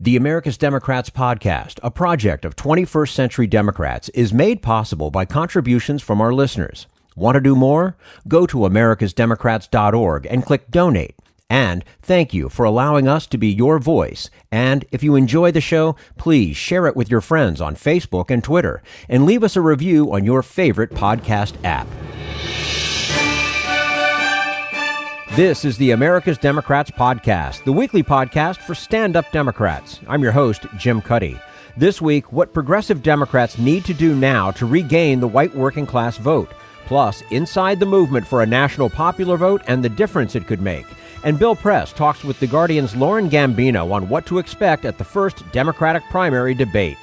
The America's Democrats podcast, a project of 21st Century Democrats, is made possible by contributions from our listeners. Want to do more? Go to americasdemocrats.org and click Donate. And thank you for allowing us to be your voice. And if you enjoy the show, please share it with your friends on Facebook and Twitter, and leave us a review on your favorite podcast app. This is the America's Democrats podcast, the weekly podcast for stand-up Democrats. I'm your host, Jim Cuddy. This week, what progressive Democrats need to do now to regain the white working class vote. Plus, inside the movement for a national popular vote and the difference it could make. And Bill Press talks with The Guardian's Lauren Gambino on what to expect at the first Democratic primary debate.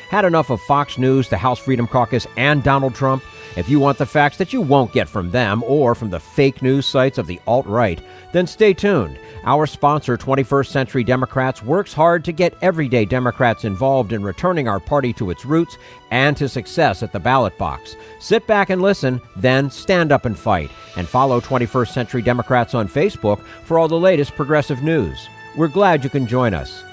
Had enough of Fox News, the House Freedom Caucus, and Donald Trump? If you want the facts that you won't get from them or from the fake news sites of the alt-right, then stay tuned. Our sponsor, 21st Century Democrats, works hard to get everyday Democrats involved in returning our party to its roots and to success at the ballot box. Sit back and listen, then stand up and fight. And follow 21st Century Democrats on Facebook for all the latest progressive news. We're glad you can join us.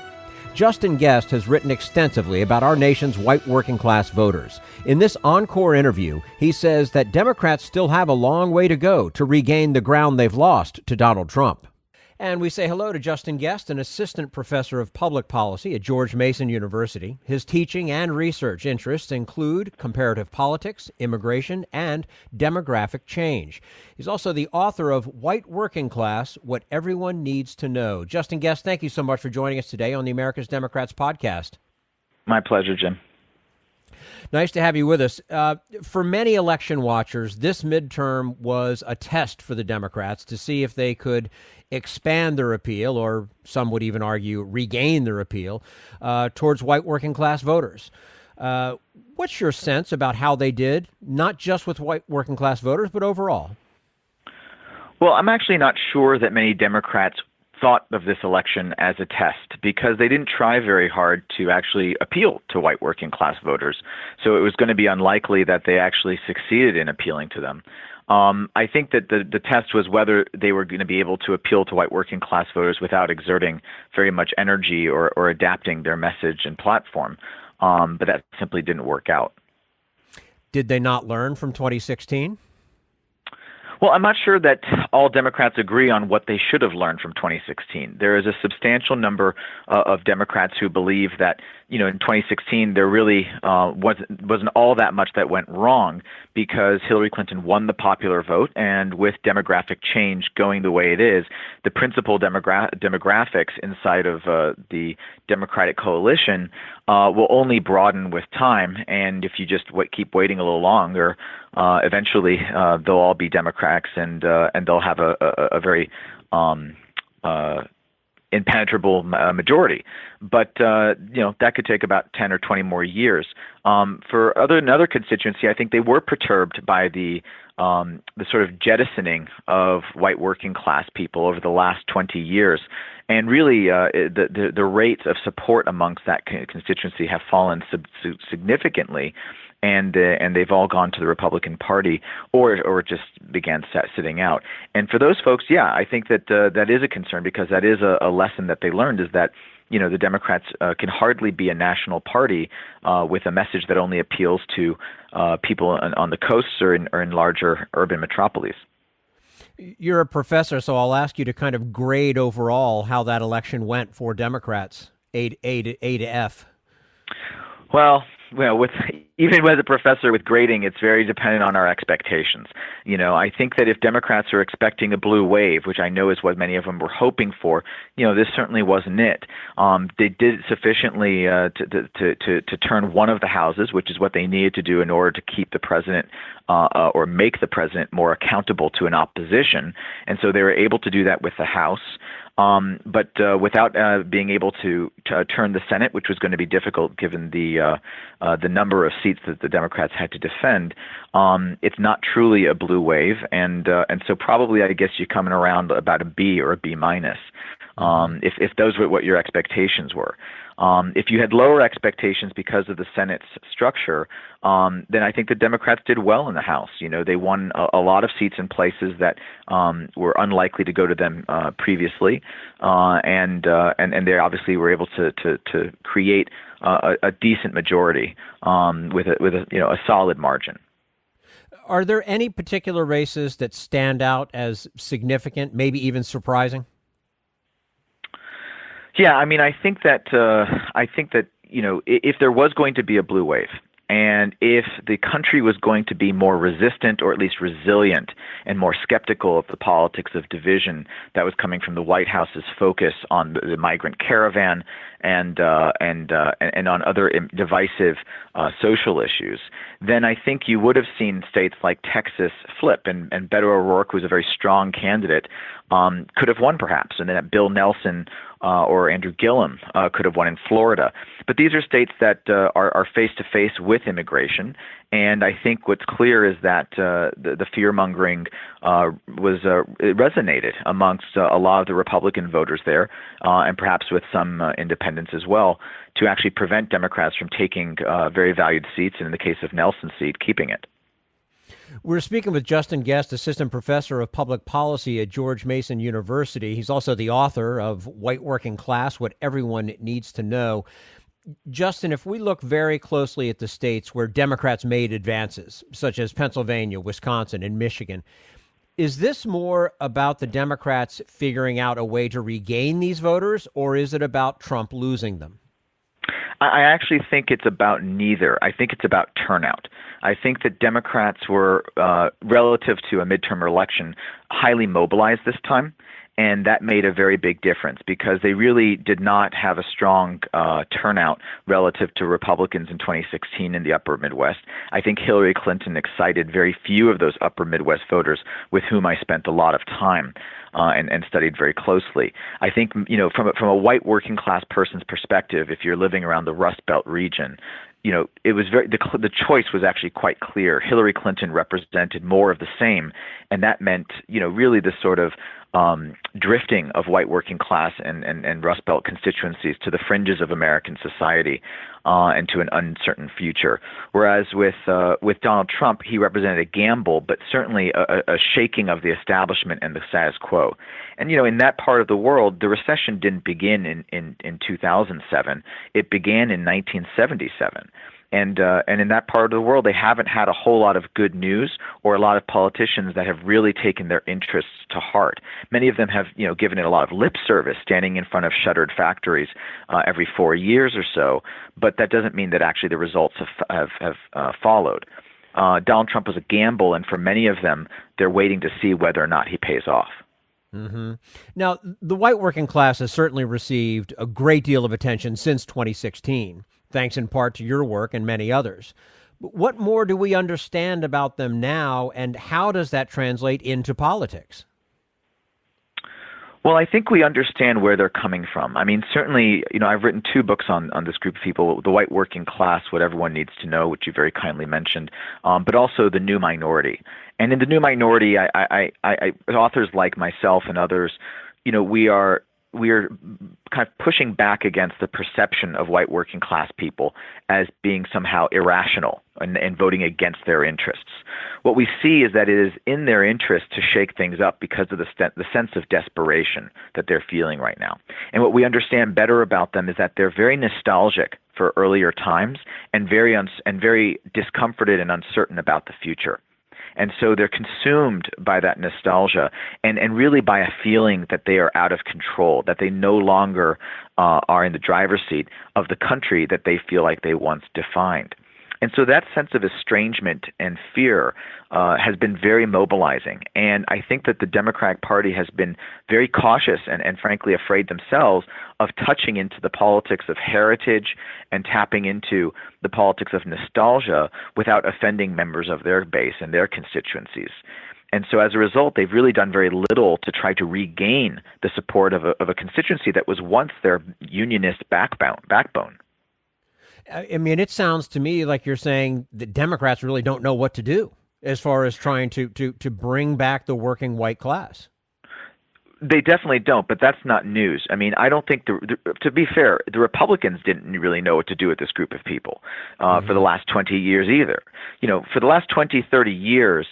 Justin Guest has written extensively about our nation's white working class voters. In this encore interview, he says that Democrats still have a long way to go to regain the ground they've lost to Donald Trump. And we say hello to Justin Guest, an assistant professor of public policy at George Mason University. His teaching and research interests include comparative politics, immigration, and demographic change. He's also the author of White Working Class, What Everyone Needs to Know. Justin Guest, thank you so much for joining us today on the America's Democrats podcast. My pleasure, Jim. Nice to have you with us. For many election watchers, this midterm was a test for the Democrats to see if they could expand their appeal, or some would even argue regain their appeal, towards white working class voters. What's your sense about how they did, not just with white working class voters, but overall? Well, I'm actually not sure that many Democrats thought of this election as a test, because they didn't try very hard to actually appeal to white working class voters. So it was going to be unlikely that they actually succeeded in appealing to them. I think that the test was whether they were going to be able to appeal to white working class voters without exerting very much energy or adapting their message and platform. But that simply didn't work out. Did they not learn from 2016? Well, I'm not sure that all Democrats agree on what they should have learned from 2016. There is a substantial number of Democrats who believe that, in 2016 there really wasn't all that much that went wrong, because Hillary Clinton won the popular vote, and with demographic change going the way it is, the principal demographics inside of the Democratic coalition will only broaden with time. And if you just keep waiting a little longer, eventually they'll all be Democrats, and they'll have a very impenetrable majority. But that could take about 10 or 20 more years. For another constituency, I think they were perturbed by the sort of jettisoning of white working class people over the last 20 years. And really, the rates of support amongst that constituency have fallen significantly. And they've all gone to the Republican Party, or just began sitting out. And for those folks, yeah, I think that that is a concern, because that is a lesson that they learned, is that the Democrats can hardly be a national party with a message that only appeals to people on the coasts or in larger urban metropolises. You're a professor, so I'll ask you to kind of grade overall how that election went for Democrats, A to F. Well, even as a professor with grading, it's very dependent on our expectations. I think that if Democrats are expecting a blue wave, which I know is what many of them were hoping for, this certainly wasn't it. They did sufficiently to turn one of the houses, which is what they needed to do in order to keep the president or make the president more accountable to an opposition. And so they were able to do that with the House. But without being able to turn the Senate, which was going to be difficult given the number of seats that the Democrats had to defend, it's not truly a blue wave, and so probably I guess you're coming around about a B or a B minus. if those were what your expectations were. If you had lower expectations because of the Senate's structure, then I think the Democrats did well in the House. They won a lot of seats in places that were unlikely to go to them previously, and they obviously were able to create a decent majority with a solid margin. Are there any particular races that stand out as significant, maybe even surprising? Yeah, I mean, I think that if there was going to be a blue wave, and if the country was going to be more resistant or at least resilient and more skeptical of the politics of division that was coming from the White House's focus on the migrant caravan and on other divisive social issues, then I think you would have seen states like Texas flip, and Beto O'Rourke, who's a very strong candidate, could have won perhaps, and then that Bill Nelson or Andrew Gillum could have won in Florida. But these are states that are face-to-face with immigration, and I think what's clear is that the fear-mongering it resonated amongst a lot of the Republican voters there, and perhaps with some independents as well, to actually prevent Democrats from taking very valued seats, and in the case of Nelson's seat, keeping it. We're speaking with Justin Guest, Assistant Professor of Public Policy at George Mason University. He's also the author of White Working Class, What Everyone Needs to Know. Justin, if we look very closely at the states where Democrats made advances, such as Pennsylvania, Wisconsin, and Michigan, is this more about the Democrats figuring out a way to regain these voters, or is it about Trump losing them? I actually think it's about neither. I think it's about turnout. I think that Democrats were, relative to a midterm election, highly mobilized this time, and that made a very big difference because they really did not have a strong turnout relative to Republicans in 2016 in the upper Midwest. I think Hillary Clinton excited very few of those upper Midwest voters with whom I spent a lot of time and studied very closely. I think, from a white working class person's perspective, if you're living around the Rust Belt region, it was the choice was actually quite clear. Hillary Clinton represented more of the same, and that meant, really the sort of drifting of white working class and Rust Belt constituencies to the fringes of American society and to an uncertain future. Whereas with Donald Trump, he represented a gamble, but certainly a shaking of the establishment and the status quo. And in that part of the world, the recession didn't begin in 2007. It began in 1977. And in that part of the world, they haven't had a whole lot of good news or a lot of politicians that have really taken their interests to heart. Many of them have, given it a lot of lip service, standing in front of shuttered factories every 4 years or so. But that doesn't mean that actually the results have followed. Donald Trump was a gamble, and for many of them, they're waiting to see whether or not he pays off. Mm-hmm. Now, the white working class has certainly received a great deal of attention since 2016. Thanks in part to your work and many others. But what more do we understand about them now, and how does that translate into politics? Well, I think we understand where they're coming from. I mean, certainly, I've written 2 books on this group of people, The White Working Class, What Everyone Needs to Know, which you very kindly mentioned, but also The New Minority. And in The New Minority, authors like myself and others, we are kind of pushing back against the perception of white working class people as being somehow irrational and voting against their interests. What we see is that it is in their interest to shake things up because of the sense of desperation that they're feeling right now. And what we understand better about them is that they're very nostalgic for earlier times and very discomforted and uncertain about the future. And so they're consumed by that nostalgia and really by a feeling that they are out of control, that they no longer are in the driver's seat of the country that they feel like they once defined. And so that sense of estrangement and fear has been very mobilizing. And I think that the Democratic Party has been very cautious and frankly afraid themselves of touching into the politics of heritage and tapping into the politics of nostalgia without offending members of their base and their constituencies. And so as a result, they've really done very little to try to regain the support of a constituency that was once their unionist backbone. I mean, it sounds to me like you're saying the Democrats really don't know what to do as far as trying to bring back the working white class. They definitely don't, but that's not news. I mean, I don't think, to be fair, the Republicans didn't really know what to do with this group of people for the last 20 years either. For the last 20, 30 years,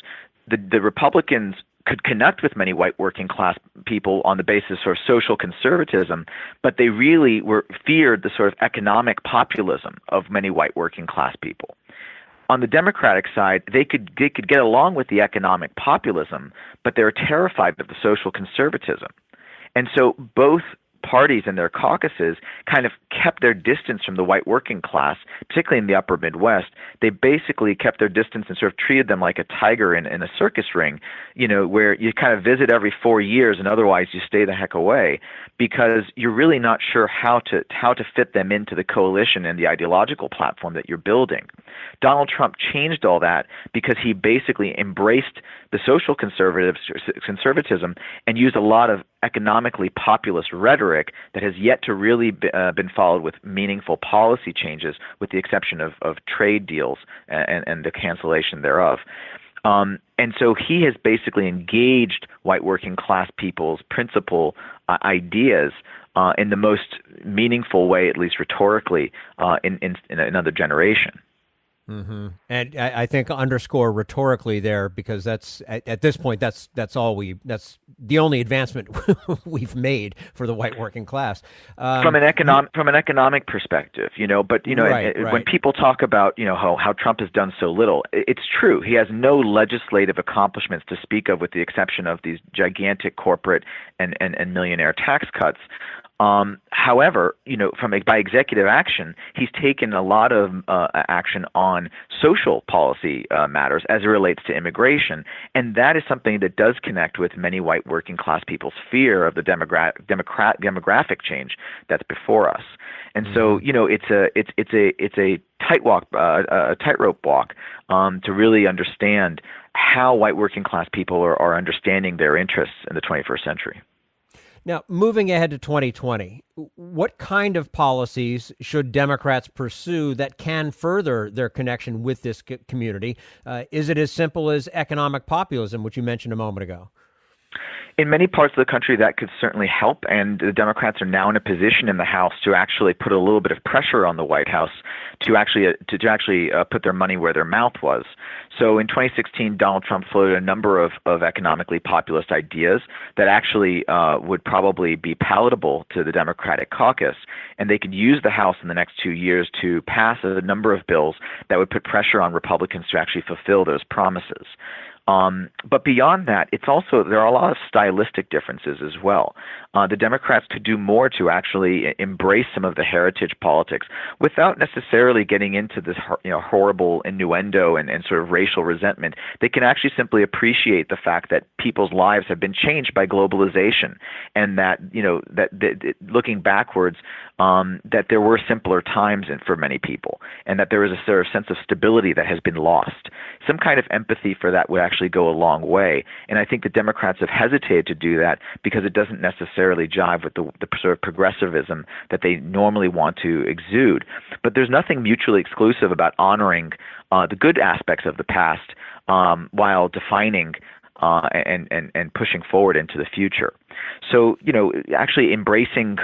the Republicans could connect with many white working class people on the basis of social conservatism, but they really feared the sort of economic populism of many white working class people. On the Democratic side, they could get along with the economic populism, but they were terrified of the social conservatism. And so both parties and their caucuses kind of kept their distance from the white working class, particularly in the upper Midwest. They basically kept their distance and sort of treated them like a tiger in a circus ring, where you kind of visit every 4 years and otherwise you stay the heck away, because you're really not sure how to fit them into the coalition and the ideological platform that you're building. Donald Trump changed all that because he basically embraced the social conservatism and used a lot of economically populist rhetoric that has yet to really been followed with meaningful policy changes, with the exception of trade deals and the cancellation thereof. And so he has basically engaged white working class people's principal ideas in the most meaningful way, at least rhetorically, in another generation. Mm-hmm. And I think underscore rhetorically there, because that's at this point that's the only advancement we've made for the white working class from an economic perspective, But right. When people talk about how Trump has done so little, it's true. He has no legislative accomplishments to speak of, with the exception of these gigantic corporate and millionaire tax cuts. However, by executive action, he's taken a lot of action on social policy matters as it relates to immigration, and that is something that does connect with many white working class people's fear of the demographic change that's before us. And so, it's a tightrope walk to really understand how white working class people are understanding their interests in the 21st century. Now, moving ahead to 2020, what kind of policies should Democrats pursue that can further their connection with this community? Is it as simple as economic populism, which you mentioned a moment ago? In many parts of the country, that could certainly help, and the Democrats are now in a position in the House to actually put a little bit of pressure on the White House to actually put their money where their mouth was. So in 2016, Donald Trump floated a number of economically populist ideas that actually would probably be palatable to the Democratic caucus, and they could use the House in the next 2 years to pass a number of bills that would put pressure on Republicans to actually fulfill those promises. But beyond that, there are a lot of stylistic differences as well. The Democrats could do more to actually embrace some of the heritage politics without necessarily getting into this horrible innuendo and sort of racial resentment. They can actually simply appreciate the fact that people's lives have been changed by globalization, and that looking backwards, that there were simpler times for many people, and that there is a sort of sense of stability that has been lost. Some kind of empathy for that would actually go a long way, and I think the Democrats have hesitated to do that because it doesn't necessarily jive with the sort of progressivism that they normally want to exude. But there's nothing mutually exclusive about honoring the good aspects of the past while defining and pushing forward into the future. So, actually embracing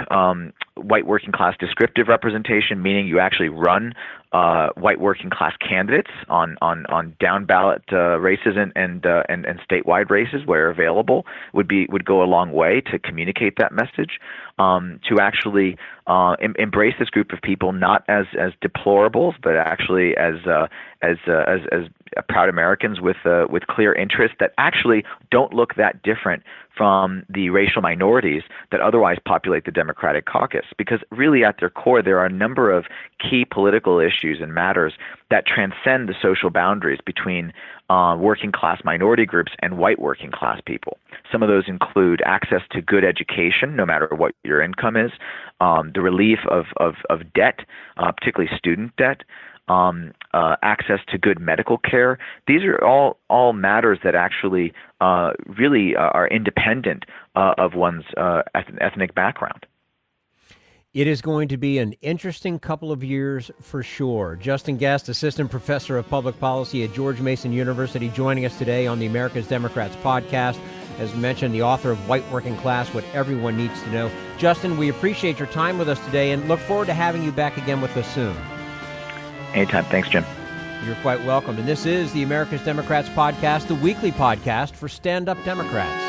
white working class descriptive representation, meaning you actually run white working class candidates on down ballot races and statewide races where available, would go a long way to communicate that message. To actually embrace this group of people not as deplorables, but actually as proud Americans with clear interests that actually don't look that different from the racial minorities that otherwise populate the Democratic caucus. Because really at their core, there are a number of key political issues and matters that transcend the social boundaries between working class minority groups and white working class people. Some of those include access to good education, no matter what your income is, the relief of debt, particularly student debt, access to good medical care. These are all matters that actually really are independent of one's ethnic background. It is going to be an interesting couple of years for sure. Justin Guest, Assistant Professor of Public Policy at George Mason University, joining us today on the America's Democrats podcast. as mentioned, the author of White Working Class, What Everyone Needs to Know. Justin, we appreciate your time with us today and look forward to having you back again with us soon. Anytime. Thanks, Jim. You're quite welcome. And this is the America's Democrats podcast, the weekly podcast for stand-up Democrats.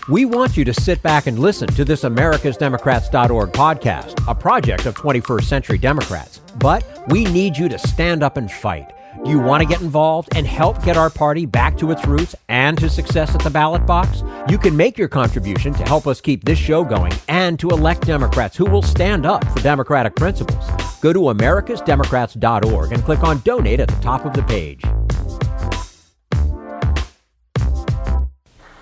We want you to sit back and listen to this americasdemocrats.org podcast, a project of 21st Century Democrats. But we need you to stand up and fight. Do you want to get involved and help get our party back to its roots and to success at the ballot box? You can make your contribution to help us keep this show going and to elect Democrats who will stand up for democratic principles. Go to americasdemocrats.org and click on Donate at the top of the page.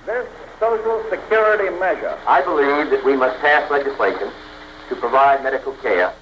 This Social Security measure, I believe that we must pass legislation to provide medical care.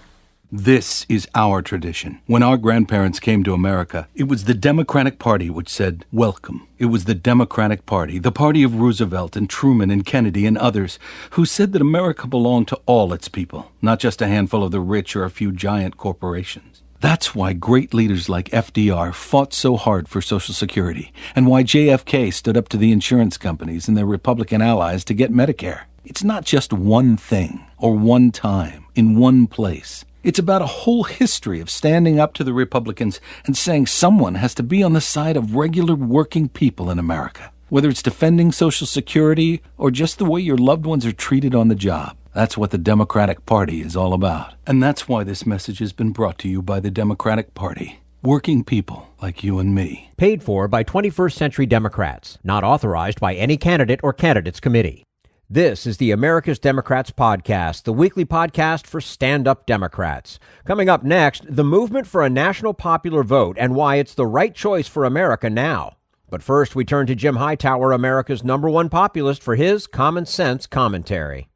This is our tradition. When our grandparents came to America, it was the Democratic Party which said, welcome. It was the Democratic Party, the party of Roosevelt and Truman and Kennedy and others, who said that America belonged to all its people, not just a handful of the rich or a few giant corporations. That's why great leaders like FDR fought so hard for Social Security, and why JFK stood up to the insurance companies and their Republican allies to get Medicare. It's not just one thing, or one time, in one place. It's about a whole history of standing up to the Republicans and saying someone has to be on the side of regular working people in America, whether it's defending Social Security or just the way your loved ones are treated on the job. That's what the Democratic Party is all about. And that's why this message has been brought to you by the Democratic Party. Working people like you and me. Paid for by 21st Century Democrats. Not authorized by any candidate or candidates committee. This is the America's Democrats podcast, the weekly podcast for stand-up Democrats. Coming up next, the movement for a national popular vote and why it's the right choice for America now. But first, we turn to Jim Hightower, America's #1 populist, for his common sense commentary.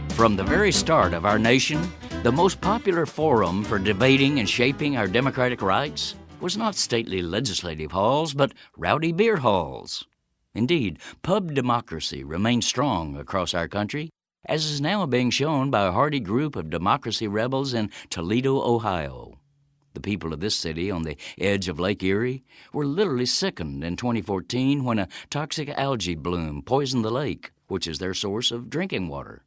From the very start of our nation, the most popular forum for debating and shaping our democratic rights was not stately legislative halls, but rowdy beer halls. Indeed, pub democracy remains strong across our country, as is now being shown by a hardy group of democracy rebels in Toledo, Ohio. The people of this city on the edge of Lake Erie were literally sickened in 2014 when a toxic algae bloom poisoned the lake, which is their source of drinking water.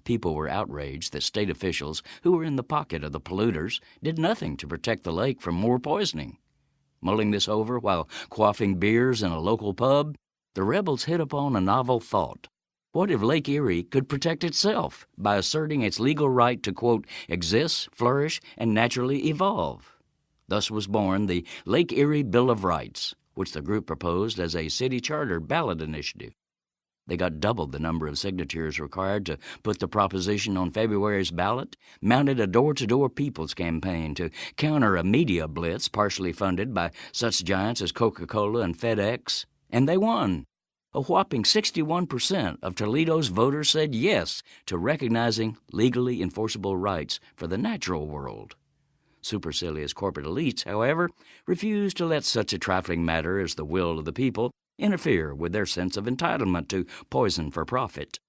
People were outraged that state officials who were in the pocket of the polluters did nothing to protect the lake from more poisoning. Mulling this over while quaffing beers in a local pub, the rebels hit upon a novel thought. What if Lake Erie could protect itself by asserting its legal right to, quote, exist, flourish, and naturally evolve? Thus was born the Lake Erie Bill of Rights, which the group proposed as a city charter ballot initiative. They got double the number of signatures required to put the proposition on February's ballot, mounted a door-to-door people's campaign to counter a media blitz partially funded by such giants as Coca-Cola and FedEx, and they won. A whopping 61% of Toledo's voters said yes to recognizing legally enforceable rights for the natural world. Supercilious corporate elites, however, refused to let such a trifling matter as the will of the people interfere with their sense of entitlement to poison for profit.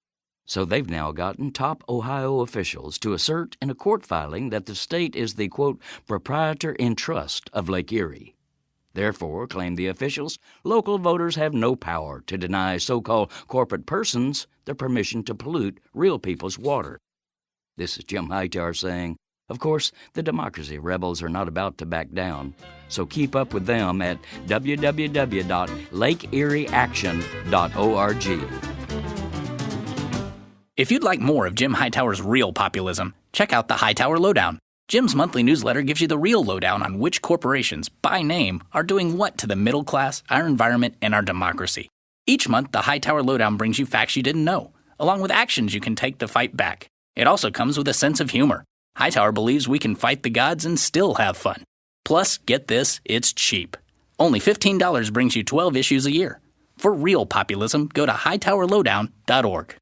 So they've now gotten top Ohio officials to assert in a court filing that the state is the, quote, proprietor in trust of Lake Erie. Therefore, claim the officials, local voters have no power to deny so-called corporate persons the permission to pollute real people's water. This is Jim Hightower saying, of course, the democracy rebels are not about to back down, so keep up with them at www.lakeerieaction.org. If you'd like more of Jim Hightower's real populism, check out the Hightower Lowdown. Jim's monthly newsletter gives you the real lowdown on which corporations, by name, are doing what to the middle class, our environment, and our democracy. Each month, the Hightower Lowdown brings you facts you didn't know, along with actions you can take to fight back. It also comes with a sense of humor. Hightower believes we can fight the gods and still have fun. Plus, get this, it's cheap. Only $15 brings you 12 issues a year. For real populism, go to hightowerlowdown.org.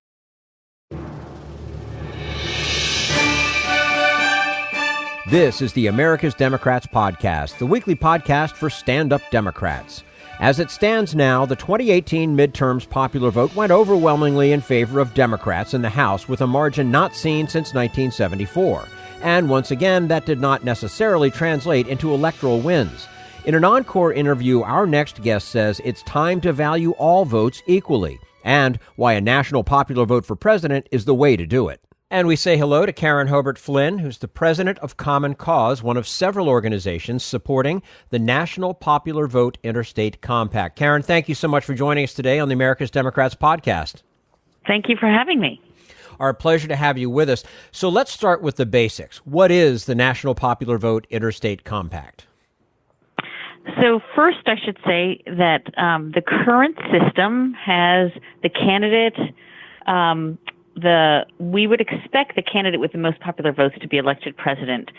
This is the America's Democrats podcast, the weekly podcast for stand-up Democrats. As it stands now, the 2018 midterms popular vote went overwhelmingly in favor of Democrats in the House with a margin not seen since 1974. And once again, that did not necessarily translate into electoral wins. In an encore interview, our next guest says it's time to value all votes equally, and why a national popular vote for president is the way to do it. And we say hello to Karen Hobert Flynn, who's the president of Common Cause, one of several organizations supporting the National Popular Vote Interstate Compact. Karen, thank you so much for joining us today on the America's Democrats podcast. Thank you for having me. Our pleasure to have you with us. So let's start with the basics. What is the National Popular Vote Interstate Compact? So first, I should say that the current system has the candidate, we would expect the candidate with the most popular votes to be elected president,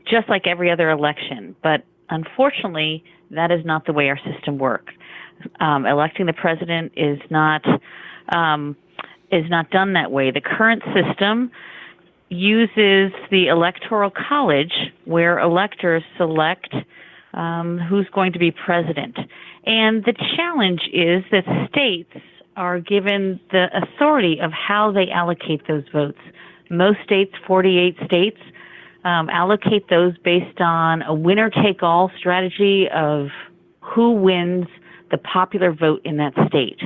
just like every other election. But unfortunately, that is not the way our system works. Electing the president is not done that way. The current system uses the electoral college, where electors select who's going to be president. And the challenge is that states are given the authority of how they allocate those votes. Most states, 48 states, allocate those based on a winner-take-all strategy of who wins the popular vote in that state.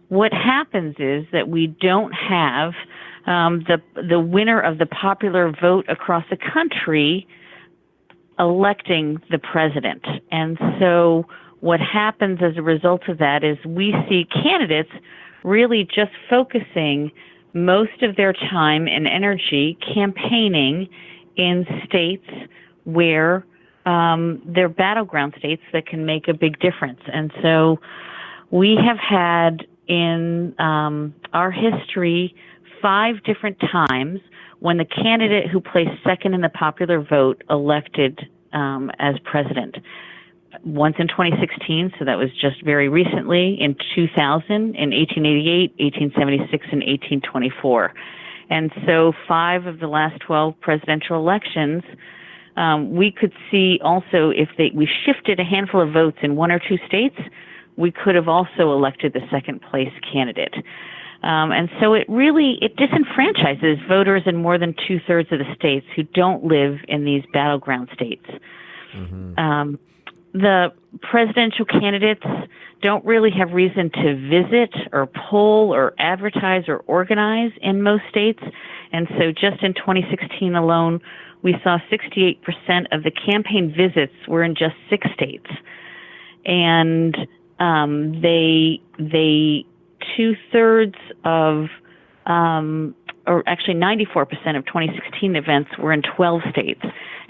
What happens is that we don't have the winner of the popular vote across the country electing the president. And so what happens as a result of that is we see candidates really just focusing most of their time and energy campaigning in states where they're battleground states that can make a big difference. And so we have had in our history 5 different times when the candidate who placed second in the popular vote elected as president. Once in 2016, so that was just very recently, in 2000, in 1888, 1876, and 1824. And so 5 of the last 12 presidential elections, we could see also if we shifted a handful of votes in 1 or 2 states, we could have also elected the second place candidate. And so it disenfranchises voters in more than 2/3 of the states who don't live in these battleground states. Mm-hmm. The presidential candidates don't really have reason to visit or poll or advertise or organize in most states. And so just in 2016 alone, we saw 68% of the campaign visits were in just 6 states. And they 2/3 of, or actually 94% of 2016 events were in 12 states.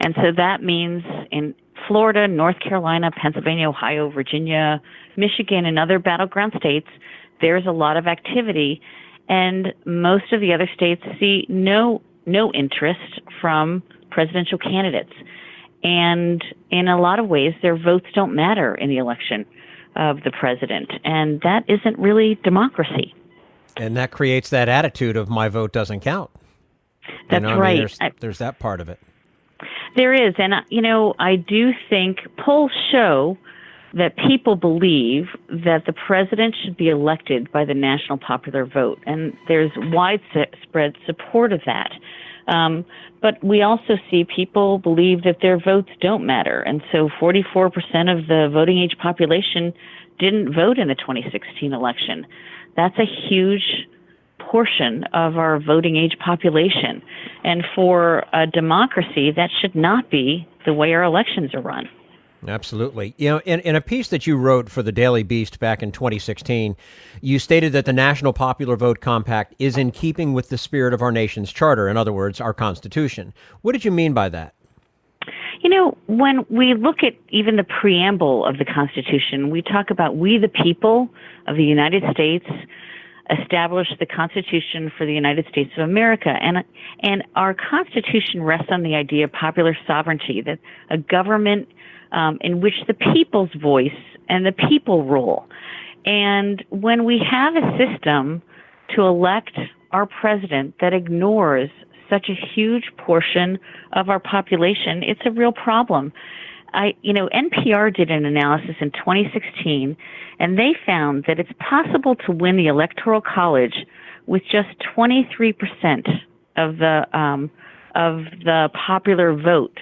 And so that means in Florida, North Carolina, Pennsylvania, Ohio, Virginia, Michigan, and other battleground states, there's a lot of activity. And most of the other states see no interest from presidential candidates. And in a lot of ways, their votes don't matter in the election of the president. And that isn't really democracy. And that creates that attitude of my vote doesn't count. That's right. There's that part of it. There is. And, I do think polls show that people believe that the president should be elected by the national popular vote. And there's widespread support of that. But we also see people believe that their votes don't matter. And so 44% of the voting age population didn't vote in the 2016 election. That's a huge portion of our voting age population. And for a democracy, that should not be the way our elections are run. Absolutely. In a piece that you wrote for the Daily Beast back in 2016, you stated that the National Popular Vote Compact is in keeping with the spirit of our nation's charter, in other words, our Constitution. What did you mean by that? When we look at even the preamble of the Constitution, we talk about we the people of the United States established the Constitution for the United States of America. And our Constitution rests on the idea of popular sovereignty, that a government in which the people's voice and the people rule. And when we have a system to elect our president that ignores such a huge portion of our population, it's a real problem. NPR did an analysis in 2016, and they found that it's possible to win the Electoral College with just 23% of the of the popular vote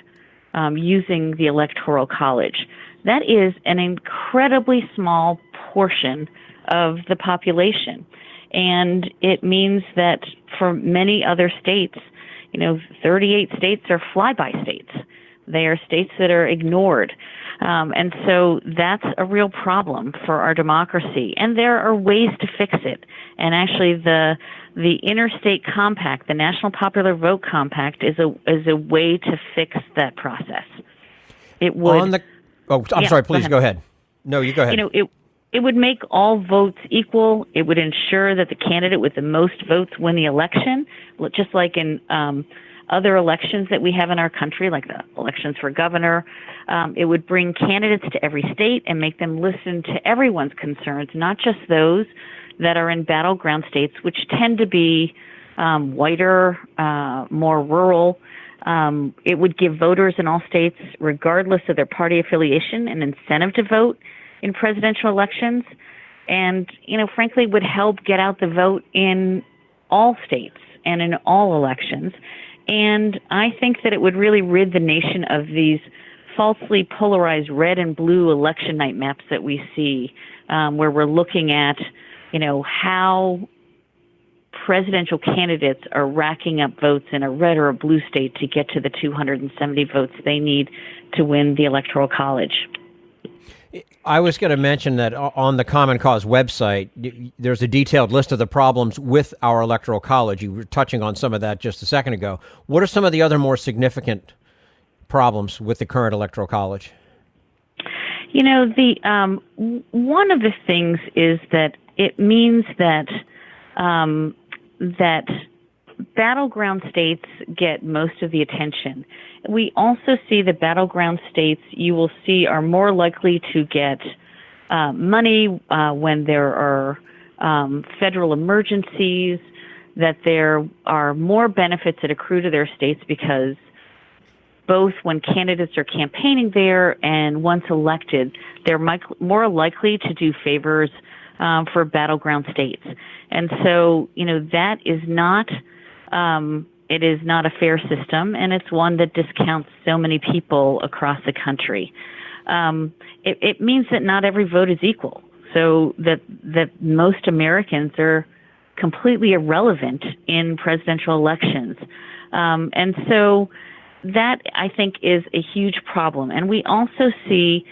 using the Electoral College. That is an incredibly small portion of the population. And it means that for many other states, 38 states are flyby states. They are states that are ignored. And so that's a real problem for our democracy. And there are ways to fix it. And actually the Interstate Compact, the National Popular Vote Compact, is a way to fix that process. It would... sorry, please go ahead. No, you go ahead. It would make all votes equal. It would ensure that the candidate with the most votes win the election, just like in other elections that we have in our country, like the elections for governor. It would bring candidates to every state and make them listen to everyone's concerns, not just those that are in battleground states, which tend to be whiter, more rural. It would give voters in all states, regardless of their party affiliation, an incentive to vote in presidential elections, and, frankly, would help get out the vote in all states and in all elections. And I think that it would really rid the nation of these falsely polarized red and blue election night maps that we see, where we're looking at, how presidential candidates are racking up votes in a red or a blue state to get to the 270 votes they need to win the Electoral College. I was going to mention that on the Common Cause website, there's a detailed list of the problems with our Electoral College. You were touching on some of that just a second ago. What are some of the other more significant problems with the current Electoral College? One of the things is that it means that that battleground states get most of the attention. We also see the battleground states, you will see, are more likely to get money when there are federal emergencies, that there are more benefits that accrue to their states because both when candidates are campaigning there and once elected, they're more likely to do favors for battleground states. And so, that is not... it is not a fair system, and it's one that discounts so many people across the country. It means that not every vote is equal, so that most Americans are completely irrelevant in presidential elections. And so that, I think, is a huge problem. And we also see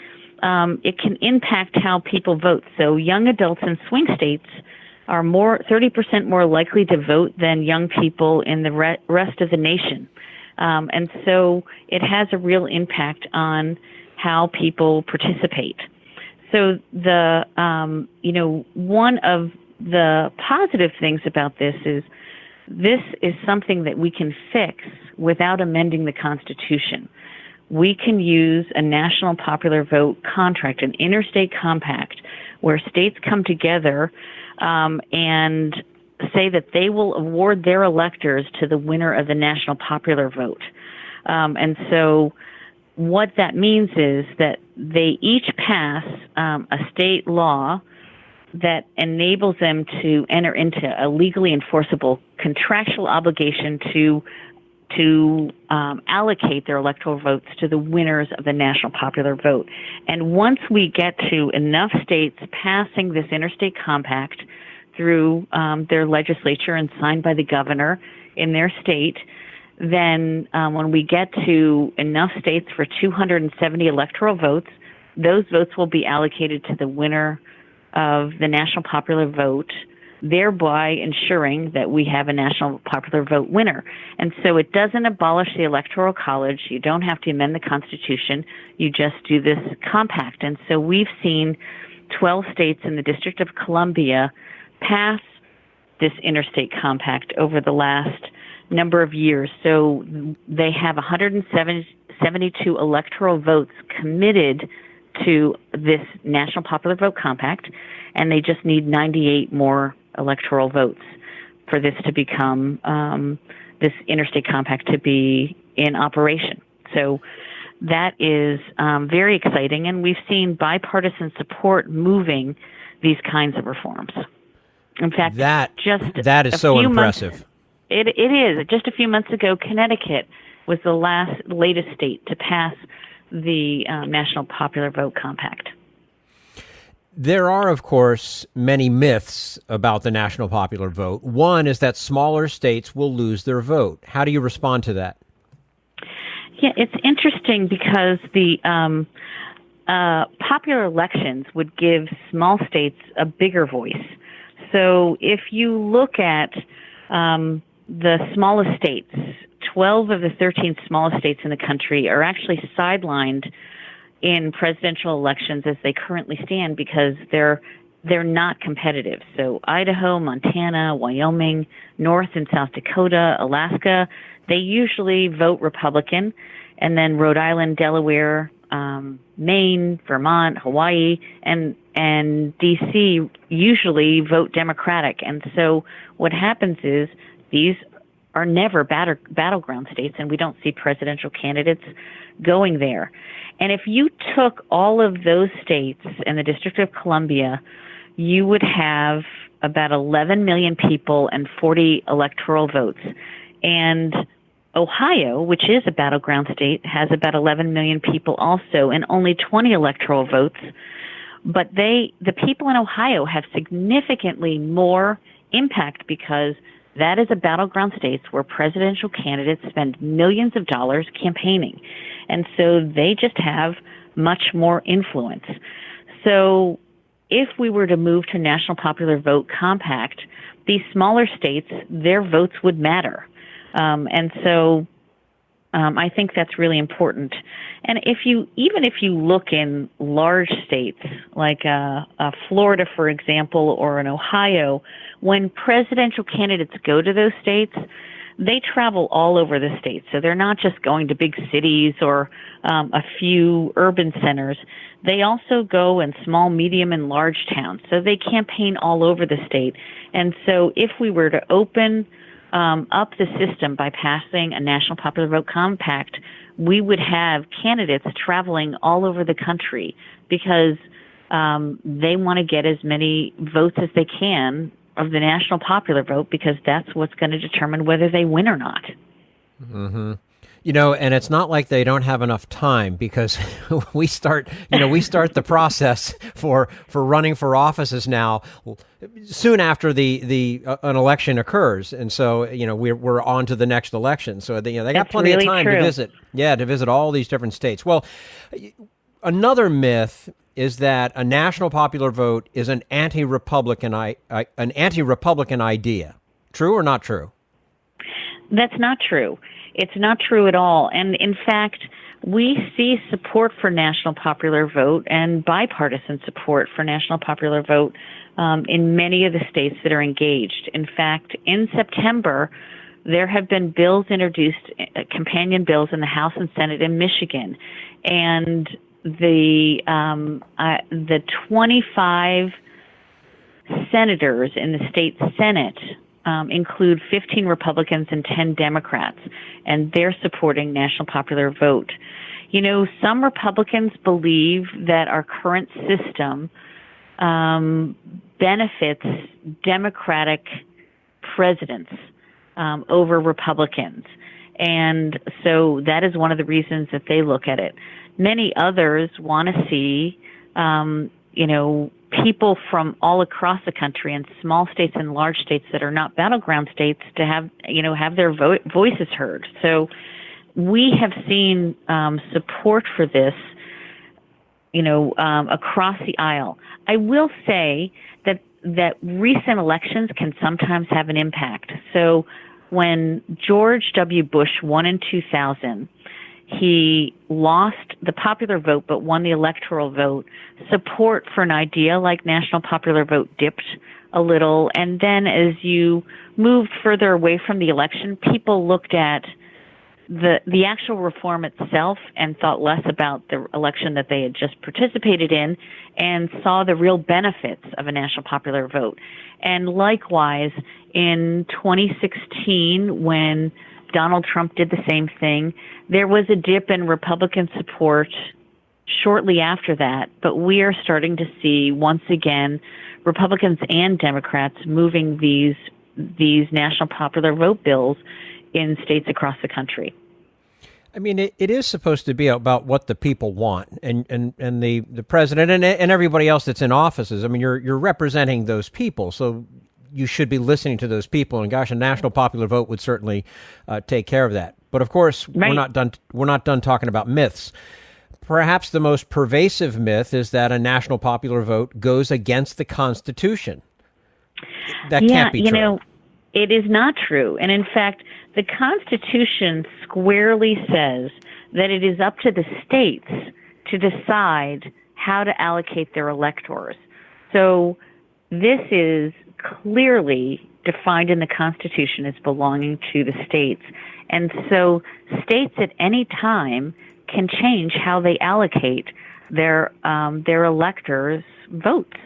it can impact how people vote. So young adults in swing states are 30% more likely to vote than young people in the rest of the nation. And so it has a real impact on how people participate. So one of the positive things about this is something that we can fix without amending the Constitution. We can use a national popular vote contract, an interstate compact, where states come together and say that they will award their electors to the winner of the national popular vote. And so what that means is that they each pass a state law that enables them to enter into a legally enforceable contractual obligation to allocate their electoral votes to the winners of the national popular vote. And once we get to enough states passing this interstate compact through their legislature and signed by the governor in their state, then when we get to enough states for 270 electoral votes, those votes will be allocated to the winner of the national popular vote, thereby ensuring that we have a national popular vote winner. And so it doesn't abolish the Electoral College. You don't have to amend the Constitution. You just do this compact. And so we've seen 12 states in the District of Columbia pass this interstate compact over the last number of years. So they have 172 electoral votes committed to this National Popular Vote Compact, and they just need 98 more electoral votes for this to become this interstate compact to be in operation. So that is very exciting, and we've seen bipartisan support moving these kinds of reforms. In fact, that is so impressive. It is. Just a few months ago, Connecticut was the latest state to pass the National Popular Vote Compact. There are, of course, many myths about the national popular vote. One is that smaller states will lose their vote. How do you respond to that? Yeah, it's interesting because the popular elections would give small states a bigger voice. So if you look at the smallest states, 12 of the 13 smallest states in the country are actually sidelined in presidential elections as they currently stand because they're not competitive. So Idaho, Montana, Wyoming, North and South Dakota, Alaska, they usually vote Republican, and then Rhode Island, Delaware, Maine, Vermont, Hawaii, and D.C. usually vote Democratic. And so what happens is these are never battleground states, and we don't see presidential candidates going there. And if you took all of those states and the District of Columbia, you would have about 11 million people and 40 electoral votes. And Ohio, which is a battleground state, has about 11 million people also and only 20 electoral votes. But the people in Ohio have significantly more impact because that is a battleground state where presidential candidates spend millions of dollars campaigning. And so they just have much more influence. So if we were to move to National Popular Vote Compact, these smaller states, their votes would matter. And so I think that's really important. And even if you look in large states like Florida, for example, or in Ohio, when presidential candidates go to those states, they travel all over the state. So they're not just going to big cities or a few urban centers. They also go in small, medium, and large towns. So they campaign all over the state. And so if we were to open up the system by passing a National Popular Vote Compact, we would have candidates traveling all over the country because they want to get as many votes as they can of the national popular vote because that's what's going to determine whether they win or not. Mm-hmm. You know, and it's not like they don't have enough time because we start the process for running for offices now soon after an election occurs, and so we're on to the next election. So they got That's plenty really of time true. to visit all these different states. Well, another myth is that a national popular vote is an anti-Republican idea. True or not true? That's not true. It's not true at all. And in fact, we see support for national popular vote and bipartisan support for national popular vote in many of the states that are engaged. In fact, in September, there have been bills introduced, companion bills in the House and Senate in Michigan, and the 25 senators in the state Senate include 15 Republicans and 10 Democrats, and they're supporting national popular vote. You know, some Republicans believe that our current system benefits Democratic presidents over Republicans. And so that is one of the reasons that they look at it. Many others want to see, people from all across the country in small states and large states that are not battleground states to have their voices heard. So we have seen support for this, across the aisle. I will say that recent elections can sometimes have an impact. So when George W. Bush won in 2000, he lost the popular vote but won the electoral vote. Support for an idea like national popular vote dipped a little. And then as you moved further away from the election, people looked at the actual reform itself and thought less about the election that they had just participated in and saw the real benefits of a national popular vote. And likewise, in 2016, when Donald Trump did the same thing, there was a dip in Republican support shortly after that, but we are starting to see, once again, Republicans and Democrats moving these these national popular vote bills in states across the country. I mean, it is supposed to be about what the people want, and the president and everybody else that's in offices. I mean, you're representing those people, so you should be listening to those people. And gosh, a national popular vote would certainly take care of that. But of course, right. We're not done talking about myths. Perhaps the most pervasive myth is that a national popular vote goes against the Constitution. That can't be true. It is not true. And in fact, the Constitution squarely says that it is up to the states to decide how to allocate their electors. So this is clearly defined in the Constitution as belonging to the states. And so states at any time can change how they allocate their electors' votes.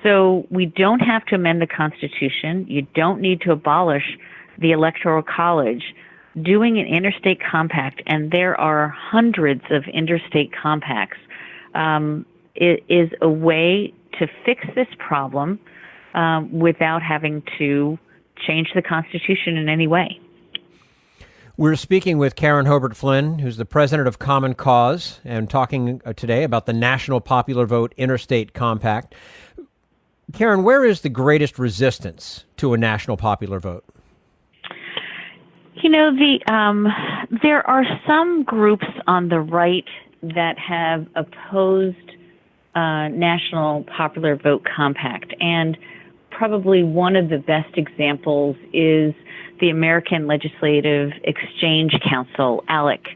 So we don't have to amend the Constitution. You don't need to abolish the Electoral College. Doing an interstate compact, and there are hundreds of interstate compacts, is a way to fix this problem without having to change the Constitution in any way. We're speaking with Karen Hobert Flynn, who's the president of Common Cause, and talking today about the National Popular Vote Interstate Compact. Karen, where is the greatest resistance to a national popular vote? There are some groups on the right that have opposed National Popular Vote Compact, and probably one of the best examples is the American Legislative Exchange Council, ALEC.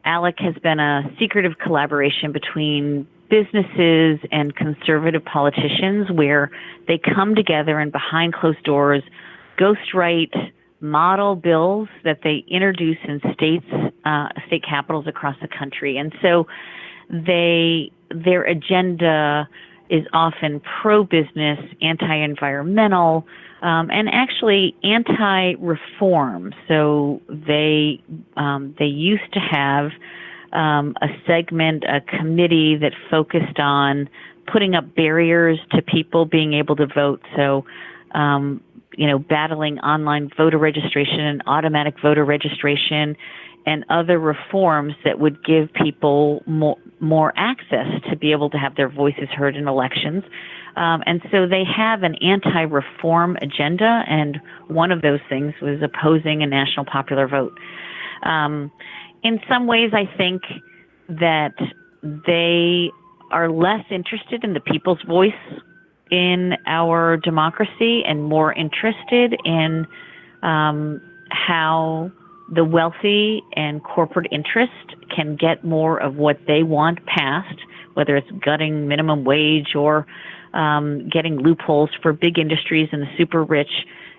ALEC has been a secretive collaboration between businesses and conservative politicians where they come together and behind closed doors ghostwrite model bills that they introduce in state capitals across the country. And so their agenda is often pro-business, anti-environmental, and actually anti-reform. So they used to have a segment, a committee that focused on putting up barriers to people being able to vote. So, battling online voter registration and automatic voter registration and other reforms that would give people more access to be able to have their voices heard in elections. And so they have an anti-reform agenda, and one of those things was opposing a national popular vote. In some ways, I think that they are less interested in the people's voice in our democracy and more interested in how the wealthy and corporate interest can get more of what they want passed, whether it's gutting minimum wage or getting loopholes for big industries and the super rich.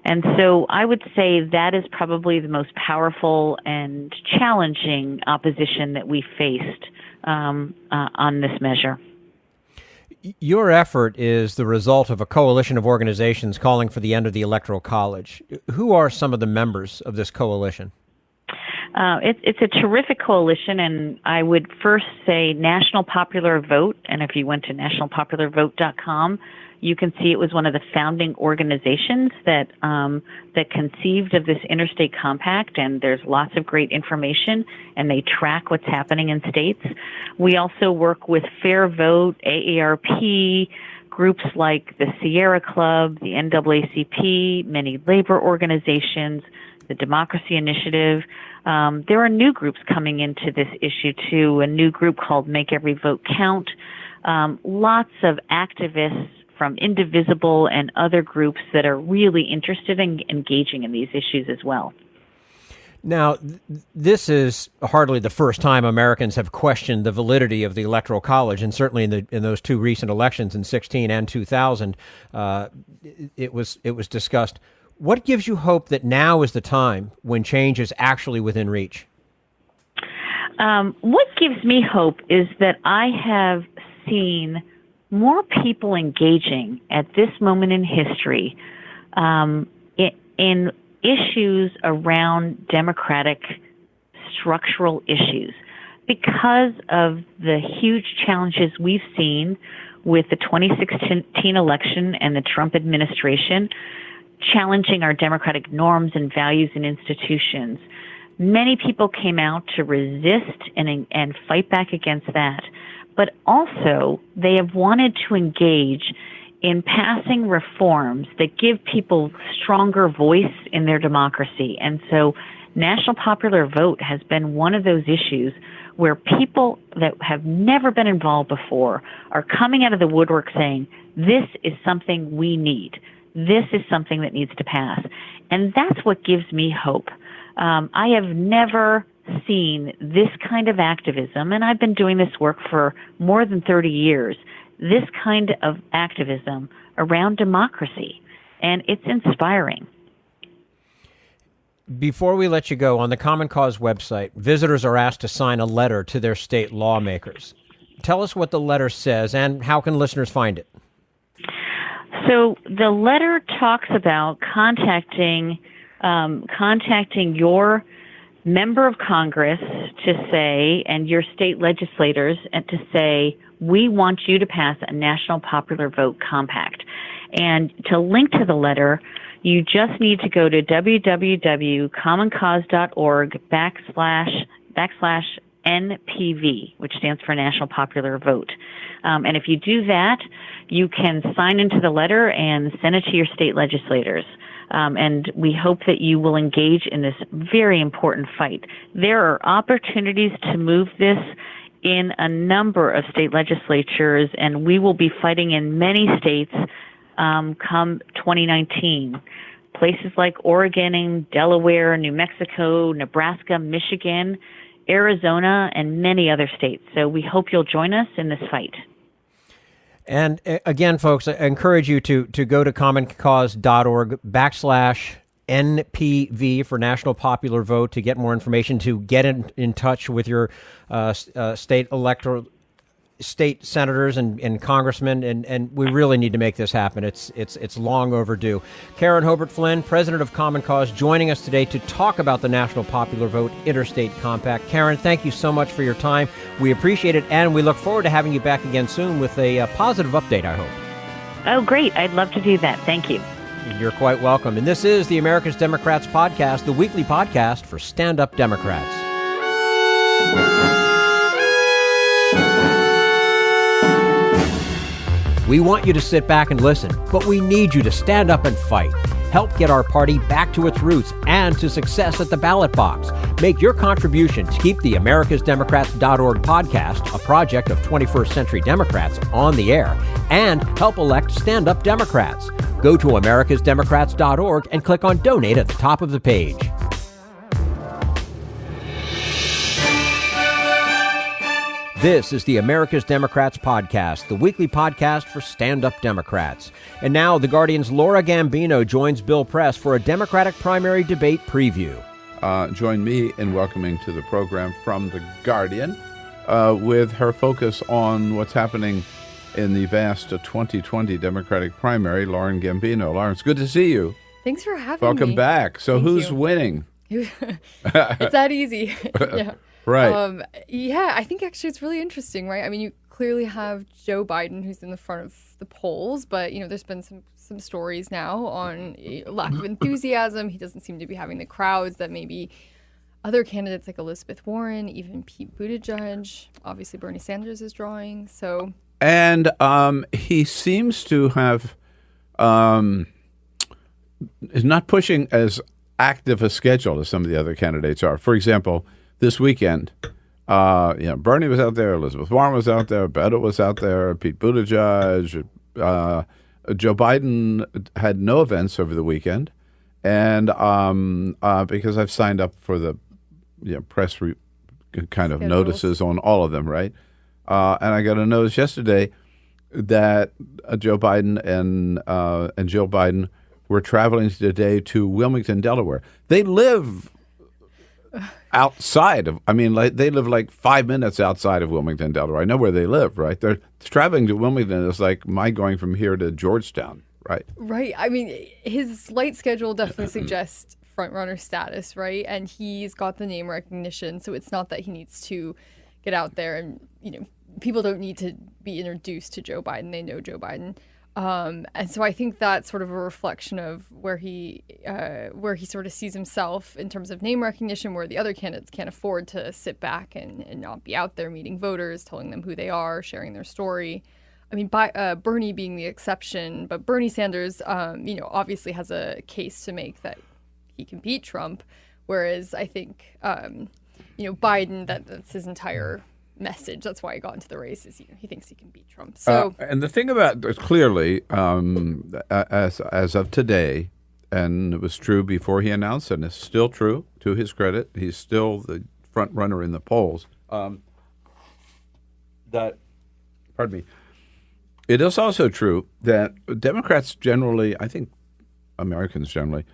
And so I would say that is probably the most powerful and challenging opposition that we faced on this measure. Your effort is the result of a coalition of organizations calling for the end of the Electoral College. Who are some of the members of this coalition? It's a terrific coalition, and I would first say National Popular Vote. And if you went to nationalpopularvote.com, you can see it was one of the founding organizations that conceived of this interstate compact, and there's lots of great information, and they track what's happening in states. We also work with Fair Vote, AARP, groups like the Sierra Club, the NAACP, many labor organizations, the Democracy Initiative. There are new groups coming into this issue too, a new group called Make Every Vote Count. Lots of activists from Indivisible and other groups that are really interested in engaging in these issues as well. Now, this is hardly the first time Americans have questioned the validity of the Electoral College, and certainly in those two recent elections in 2016 and 2000, it was discussed. What gives you hope that now is the time when change is actually within reach? What gives me hope is that I have seen more people engaging at this moment in history in issues around democratic structural issues because of the huge challenges we've seen with the 2016 election and the Trump administration. challenging our democratic norms and values and institutions. Many people came out to resist and fight back against that. But also, they have wanted to engage in passing reforms that give people stronger voice in their democracy. And so national popular vote has been one of those issues where people that have never been involved before are coming out of the woodwork saying, this is something we need. This is something that needs to pass. And that's what gives me hope. I have never seen this kind of activism, and I've been doing this work for more than 30 years, this kind of activism around democracy, and it's inspiring. Before we let you go, on the Common Cause website, visitors are asked to sign a letter to their state lawmakers. Tell us what the letter says, and how can listeners find it? So the letter talks about contacting your member of Congress to say, and your state legislators, and to say, we want you to pass a national popular vote compact. And to link to the letter, you just need to go to www.commoncause.org/NPV, which stands for National Popular Vote. And if you do that, you can sign into the letter and send it to your state legislators. And we hope that you will engage in this very important fight. There are opportunities to move this in a number of state legislatures, and we will be fighting in many states come 2019. Places like Oregon, Delaware, New Mexico, Nebraska, Michigan, Arizona, and many other states. So we hope you'll join us in this fight. And again, folks, I encourage you to go to commoncause.org/NPV for National Popular Vote to get more information, to get in touch with your state senators and congressmen, and we really need to make this happen. It's long overdue. Karen Hobert Flynn, president of Common Cause, joining us today to talk about the National Popular Vote Interstate Compact. Karen, thank you so much for your time. We appreciate it, and we look forward to having you back again soon with a positive update, I hope. Oh, great. I'd love to do that. Thank you. You're quite welcome. And this is the America's Democrats podcast, the weekly podcast for stand-up Democrats. We want you to sit back and listen, but we need you to stand up and fight. Help get our party back to its roots and to success at the ballot box. Make your contribution to keep the americasdemocrats.org podcast, a project of 21st Century Democrats, on the air, and help elect stand-up Democrats. Go to americasdemocrats.org and click on Donate at the top of the page. This is the America's Democrats podcast, the weekly podcast for stand-up Democrats. And now, The Guardian's Laura Gambino joins Bill Press for a Democratic primary debate preview. Join me in welcoming to the program from The Guardian with her focus on what's happening in the vast 2020 Democratic primary, Lauren Gambino. Lauren, it's good to see you. Thanks for having me. Welcome back. So who's winning? It's that easy. Yeah. Right. Yeah, I think actually it's really interesting, right? I mean, you clearly have Joe Biden, who's in the front of the polls, but, there's been some stories now on lack of enthusiasm. He doesn't seem to be having the crowds that maybe other candidates like Elizabeth Warren, even Pete Buttigieg, obviously Bernie Sanders is drawing. So, and he seems to have is not pushing as active a schedule as some of the other candidates are. For example, this weekend, Bernie was out there, Elizabeth Warren was out there, Beto was out there, Pete Buttigieg. Joe Biden had no events over the weekend, and because I've signed up for the press kind of notices on all of them, right? And I got a notice yesterday that Joe Biden and Jill Biden were traveling today to Wilmington, Delaware. They live outside of, they live like 5 minutes outside of Wilmington, Delaware. I know where they live, right? They're traveling to Wilmington is like my going from here to Georgetown, right? Right. I mean, his light schedule definitely suggests front runner status, right? And he's got the name recognition, so it's not that he needs to get out there and, people don't need to be introduced to Joe Biden. They know Joe Biden. And so I think that's sort of a reflection of where he sort of sees himself in terms of name recognition, where the other candidates can't afford to sit back and not be out there meeting voters, telling them who they are, sharing their story. I mean, Bernie being the exception, but Bernie Sanders, obviously has a case to make that he can beat Trump, whereas I think, Biden, that's his entire message. That's why he got into the race, is he thinks he can beat Trump. So, and the thing about clearly, as of today, and it was true before he announced it, and it's still true to his credit, he's still the front runner in the polls. It is also true that Democrats generally, I think Americans generally,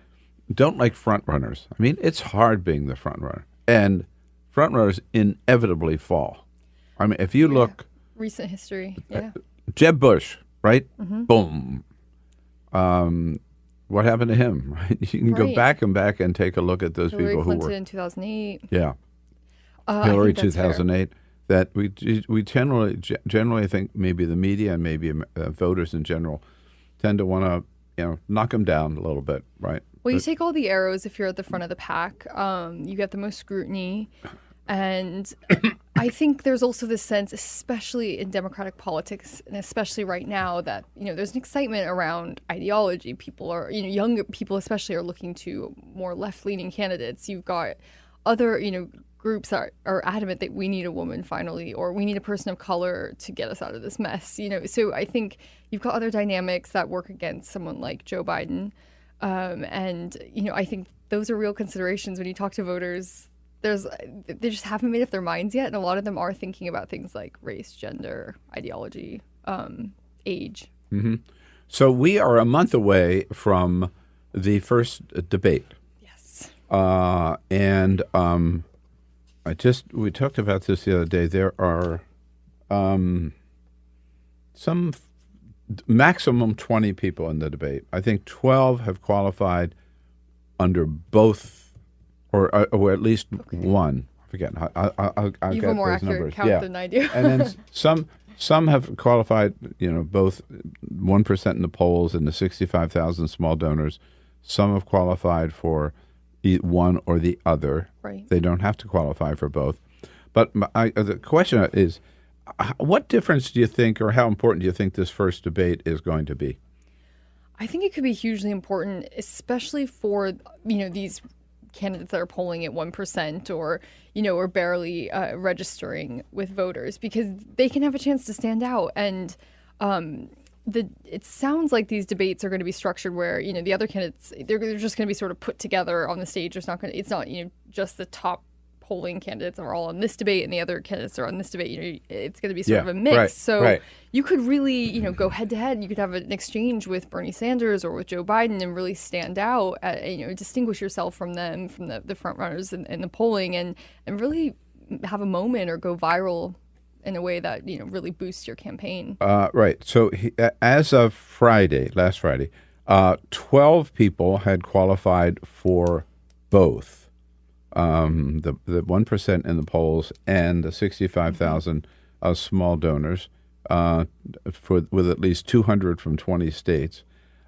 don't like front runners. I mean, it's hard being the front runner, and front runners inevitably fall. I mean, if you look, recent history, yeah. Jeb Bush, right? Mm-hmm. Boom. What happened to him? Right? You can go back and take a look at those Hillary people Clinton who were in 2008. Yeah, Hillary 2008. That we generally think maybe the media and maybe voters in general tend to want to knock them down a little bit, right? Well, you take all the arrows if you're at the front of the pack. You get the most scrutiny. And I think there's also this sense, especially in Democratic politics, and especially right now, that, there's an excitement around ideology. People are, younger people especially are looking to more left-leaning candidates. You've got other, groups are adamant that we need a woman finally, or we need a person of color to get us out of this mess. So I think you've got other dynamics that work against someone like Joe Biden. And I think those are real considerations when you talk to voters. They just haven't made up their minds yet, and a lot of them are thinking about things like race, gender, ideology, age. Mm-hmm. So we are a month away from the first debate. Yes. And we talked about this the other day. There are some maximum 20 people in the debate. I think 12 have qualified under both. Or at least one. I forget. I'll you get have a more those accurate numbers. count than I do. And then some have qualified. Both 1% in the polls and the 65,000 small donors. Some have qualified for one or the other. Right. They don't have to qualify for both. But the question is, what difference do you think, or how important do you think this first debate is going to be? I think it could be hugely important, especially for these candidates that are polling at 1% or barely registering with voters, because they can have a chance to stand out. And it sounds like these debates are going to be structured where the other candidates, they're just going to be sort of put together on the stage. It's not just the top polling candidates are all on this debate and the other candidates are on this debate. It's going to be sort of a mix. Right, so right. You could really go head to head. You could have an exchange with Bernie Sanders or with Joe Biden and really stand out, distinguish yourself from them, from the front runners in the polling, and really have a moment or go viral in a way that really boosts your campaign. Right. So as of last Friday, 12 people had qualified for both. The 1% in the polls and the 65,000 small donors with at least 200 from 20 states.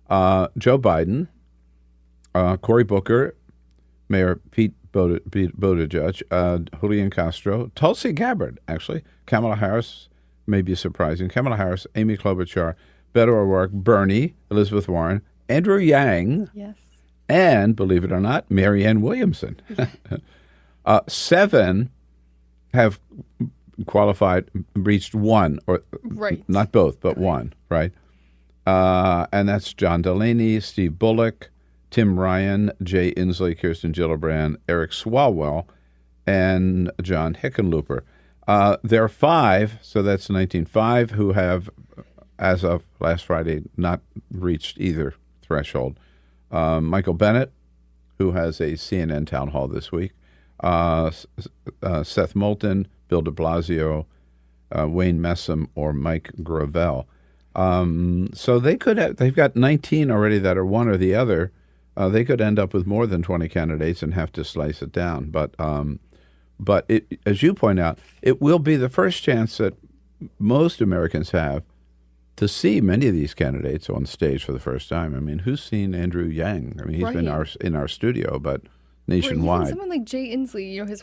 Joe Biden, Cory Booker, Mayor Pete Buttigieg, Julian Castro, Tulsi Gabbard, actually, Kamala Harris, may be surprising, Kamala Harris, Amy Klobuchar, Beto O'Rourke, Bernie, Elizabeth Warren, Andrew Yang, yes, and, believe it or not, Marianne Williamson. 7 have qualified, reached one, or right, not both, but one, right? And that's John Delaney, Steve Bullock, Tim Ryan, Jay Inslee, Kirsten Gillibrand, Eric Swalwell, and John Hickenlooper. There are 5, so that's 5 who have, as of last Friday, not reached either threshold. Michael Bennett, who has a CNN town hall this week, Seth Moulton, Bill de Blasio, Wayne Messam, or Mike Gravel. So they've got 19 already that are one or the other. They could end up with more than 20 candidates and have to slice it down. But as you point out, it will be the first chance that most Americans have to see many of these candidates on stage for the first time. I mean, who's seen Andrew Yang? I mean, he's been in our studio, but nationwide. Someone like Jay Inslee, his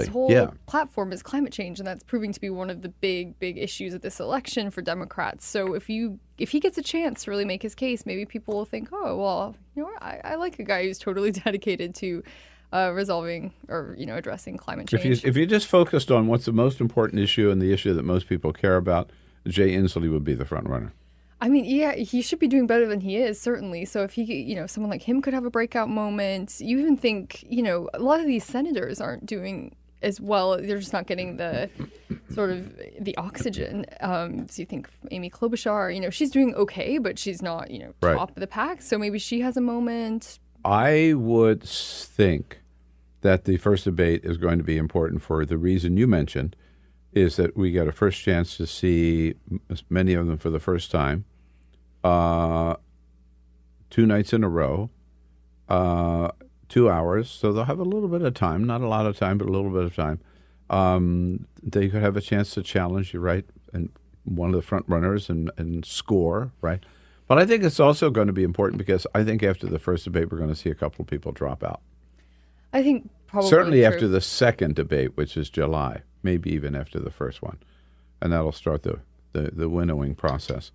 whole platform is climate change, and that's proving to be one of the big issues of this election for Democrats. So if he gets a chance to really make his case, maybe people will think, oh, well, I like a guy who's totally dedicated to resolving or addressing climate change. If you just focused on what's the most important issue and the issue that most people care about, Jay Inslee would be the front runner. I mean, yeah, he should be doing better than he is, certainly. So if he, someone like him could have a breakout moment. You even think, a lot of these senators aren't doing as well. They're just not getting the sort of the oxygen. So you think Amy Klobuchar, she's doing okay, but she's not, top of the pack. So maybe she has a moment. I would think that the first debate is going to be important for the reason you mentioned, is that we get a first chance to see many of them for the first time, 2 nights in a row, 2 hours. So they'll have a little bit of time, not a lot of time, but a little bit of time. They could have a chance to challenge, you're right, and one of the front runners and score, right? But I think it's also going to be important because I think after the first debate, we're going to see a couple of people drop out. I think probably certainly after the second debate, which is July, maybe even after the first one, and that'll start the winnowing process.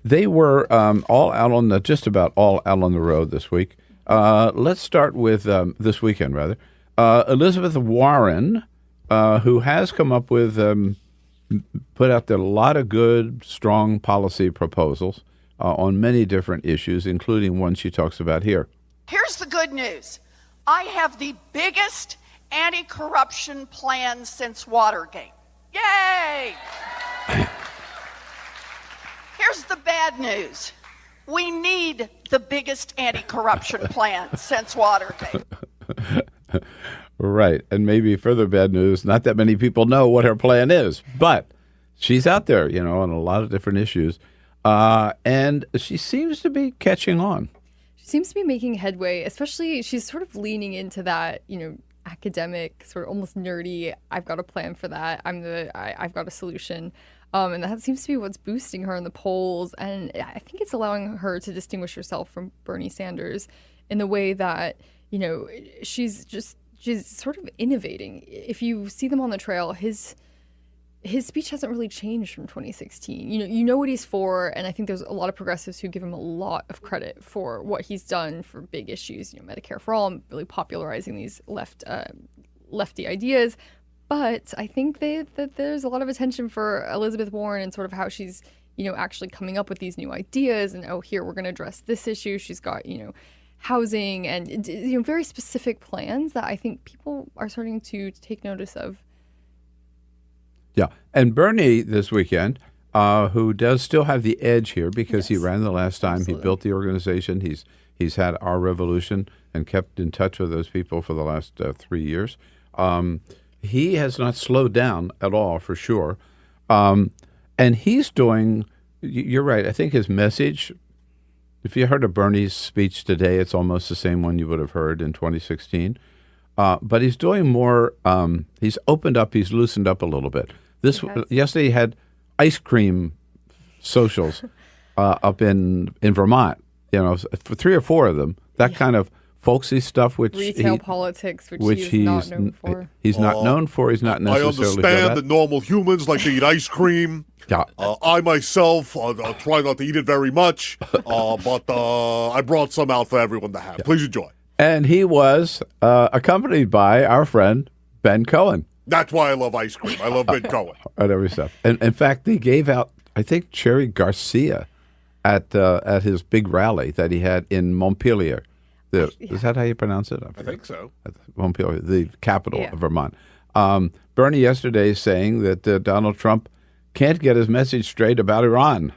They were all out on just about all out on the road this week. Let's start with this weekend, rather. Elizabeth Warren, who has come up with put out there a lot of good, strong policy proposals on many different issues, including one she talks about here. Here's the good news. I have the biggest anti-corruption plan since Watergate. Yay! Here's the bad news. We need the biggest anti-corruption plan since Watergate. Right. And maybe further bad news, not that many people know what her plan is, but she's out there, on a lot of different issues. And she seems to be catching on. She seems to be making headway, especially she's sort of leaning into that, academic, sort of almost nerdy, I've got a plan for that. I've got a solution. And that seems to be what's boosting her in the polls. And I think it's allowing her to distinguish herself from Bernie Sanders in the way that, she's sort of innovating. If you see them on the trail, his speech hasn't really changed from 2016. You know what he's for, and I think there's a lot of progressives who give him a lot of credit for what he's done for big issues, Medicare for all, really popularizing these lefty ideas. But I think that there's a lot of attention for Elizabeth Warren and sort of how she's, actually coming up with these new ideas. And, here, we're going to address this issue. She's got, housing and, very specific plans that I think people are starting to take notice of. Yeah. And Bernie this weekend, who does still have the edge here because he ran the last time. Absolutely. He built the organization. He's had Our Revolution and kept in touch with those people for the last 3 years. He has not slowed down at all, for sure. And he's doing, you're right, I think his message, if you heard of Bernie's speech today, it's almost the same one you would have heard in 2016. But he's doing more, he's opened up, he's loosened up a little bit. Yesterday he had ice cream socials up in Vermont, for 3 or 4 of them, that kind of folksy stuff, which retail politics, which he's not known for. He's not known for. He's not necessarily. I understand that normal humans like to eat ice cream. Yeah. I myself try not to eat it very much, but I brought some out for everyone to have. Yeah. Please enjoy. And he was accompanied by our friend Ben Cohen. That's why I love ice cream. I love Ben Cohen. And every stuff. And in fact, they gave out, I think, Cherry Garcia at his big rally that he had in Montpelier. Is that how you pronounce it? I think so. Montpelier, the capital of Vermont. Bernie yesterday saying that Donald Trump can't get his message straight about Iran.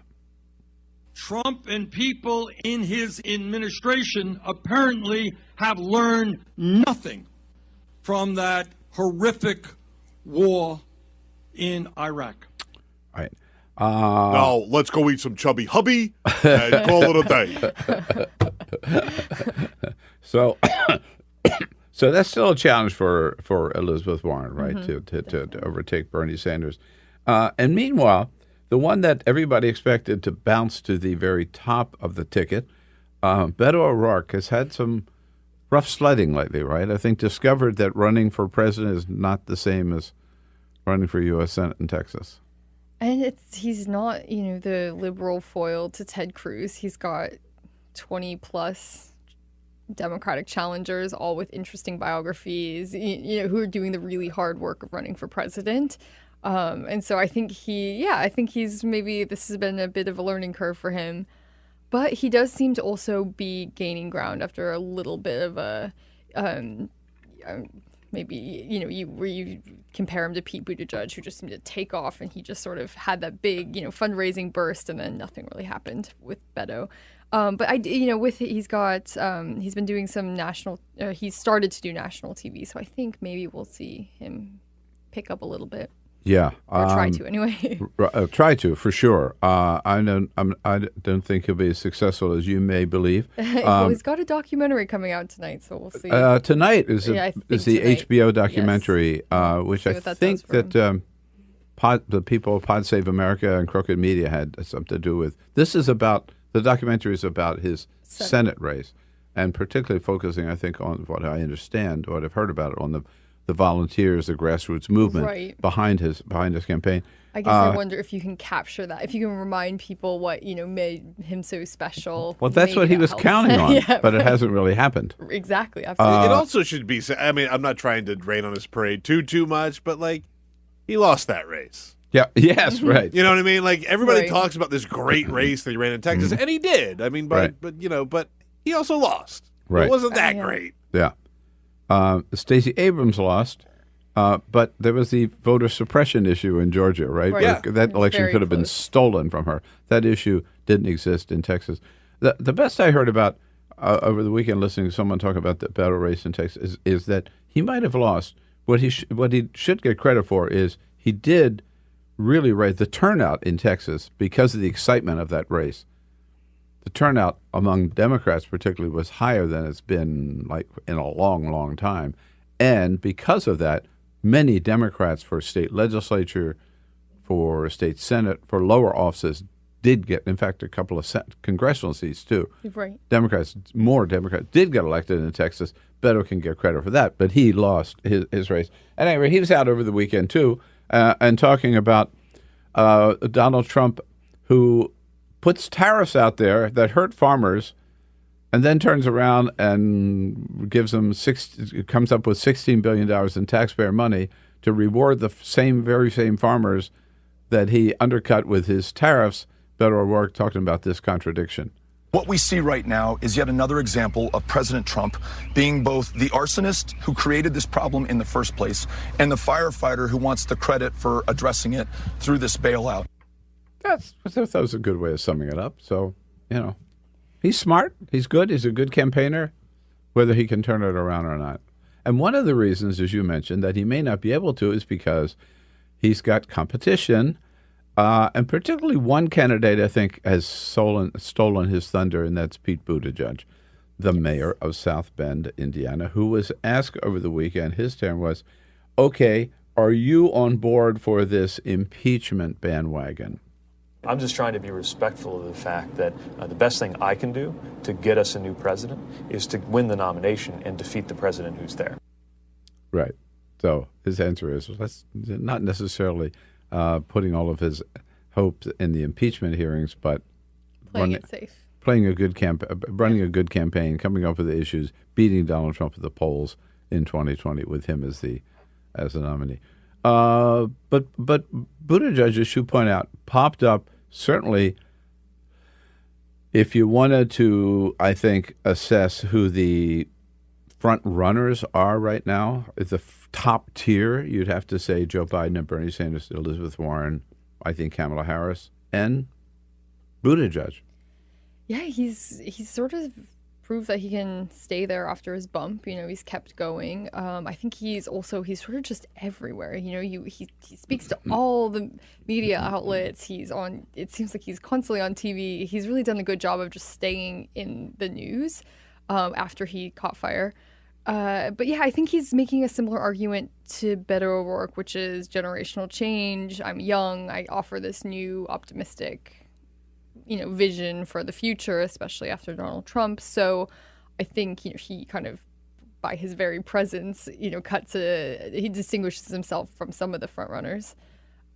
Trump and people in his administration apparently have learned nothing from that horrific war in Iraq. All right. Now, let's go eat some chubby hubby and call it a day. So that's still a challenge for Elizabeth Warren, right, to overtake Bernie Sanders. And meanwhile, The one that everybody expected to bounce to the very top of the ticket, Beto O'Rourke, has had some rough sledding lately, right? I think discovered that running for president is not the same as running for U.S. Senate in Texas. And he's not, the liberal foil to Ted Cruz. He's got 20 plus Democratic challengers, all with interesting biographies, who are doing the really hard work of running for president. And so I think maybe this has been a bit of a learning curve for him. But he does seem to also be gaining ground after a little bit of a maybe, you compare him to Pete Buttigieg, who just seemed to take off, and he just sort of had that big, fundraising burst, and then nothing really happened with Beto. But he's been doing some he's started to do national TV, so I think maybe we'll see him pick up a little bit. Yeah, or try to anyway. Try to for sure. I don't think he'll be as successful as you may believe. Well, he's got a documentary coming out tonight, so we'll see. Tonight is the HBO documentary, which I think that the people of Pod Save America and Crooked Media had something to do with. The documentary is about his Senate race, and particularly focusing, I think, on what I understand, what I've heard about it, on the volunteers, the grassroots movement behind his campaign. I guess I wonder if you can capture that, if you can remind people what made him so special. Well, that's what he was counting on, but it hasn't really happened. Exactly, absolutely. It also should be. I mean, I'm not trying to rain on his parade too much, but he lost that race. Yeah. Yes. Right. You know what I mean? Everybody talks about this great race that he ran in Texas, and he did. I mean, but he also lost. Right. It wasn't that great. Yeah. Stacey Abrams lost, but there was the voter suppression issue in Georgia, right? Yeah. That election could have been stolen from her. That issue didn't exist in Texas. The best I heard about over the weekend, listening to someone talk about the battle race in Texas, is that he might have lost. What he should get credit for is he did really raise the turnout in Texas because of the excitement of that race. The turnout among Democrats particularly was higher than it's been in a long, long time. And because of that, many Democrats for state legislature, for state Senate, for lower offices did get, in fact, a couple of congressional seats too. Right. More Democrats did get elected in Texas. Beto can get credit for that, but he lost his race. And anyway, he was out over the weekend too, and talking about Donald Trump, who puts tariffs out there that hurt farmers, and then turns around and gives them comes up with $16 billion in taxpayer money to reward the very same farmers that he undercut with his tariffs. Beto O'Rourke talking about this contradiction. What we see right now is yet another example of President Trump being both the arsonist who created this problem in the first place and the firefighter who wants the credit for addressing it through this bailout. That was a good way of summing it up. So, he's smart. He's good. He's a good campaigner, whether he can turn it around or not. And one of the reasons, as you mentioned, that he may not be able to is because he's got competition. And particularly one candidate, I think, has stolen his thunder, and that's Pete Buttigieg, the mayor of South Bend, Indiana, who was asked over the weekend, his term was, okay, are you on board for this impeachment bandwagon? I'm just trying to be respectful of the fact that the best thing I can do to get us a new president is to win the nomination and defeat the president who's there. Right. So his answer is let's not necessarily putting all of his hopes in the impeachment hearings, but playing it safe, running a good campaign, coming up with the issues, beating Donald Trump at the polls in 2020 with him as the nominee. But Buttigieg, as you point out, popped up. Certainly, if you wanted to, I think, assess who the front runners are right now, at the top tier, you'd have to say Joe Biden and Bernie Sanders, Elizabeth Warren, I think Kamala Harris, and Buttigieg. Yeah, he's sort of proved that he can stay there after his bump. He's kept going. I think he's sort of just everywhere. He speaks to all the media outlets. It seems like he's constantly on TV. He's really done a good job of just staying in the news after he caught fire. But yeah, I think he's making a similar argument to Beto O'Rourke, which is generational change. I'm young. I offer this new optimistic, vision for the future, especially after Donald Trump. So I think, he kind of, by his very presence, he distinguishes himself from some of the front runners.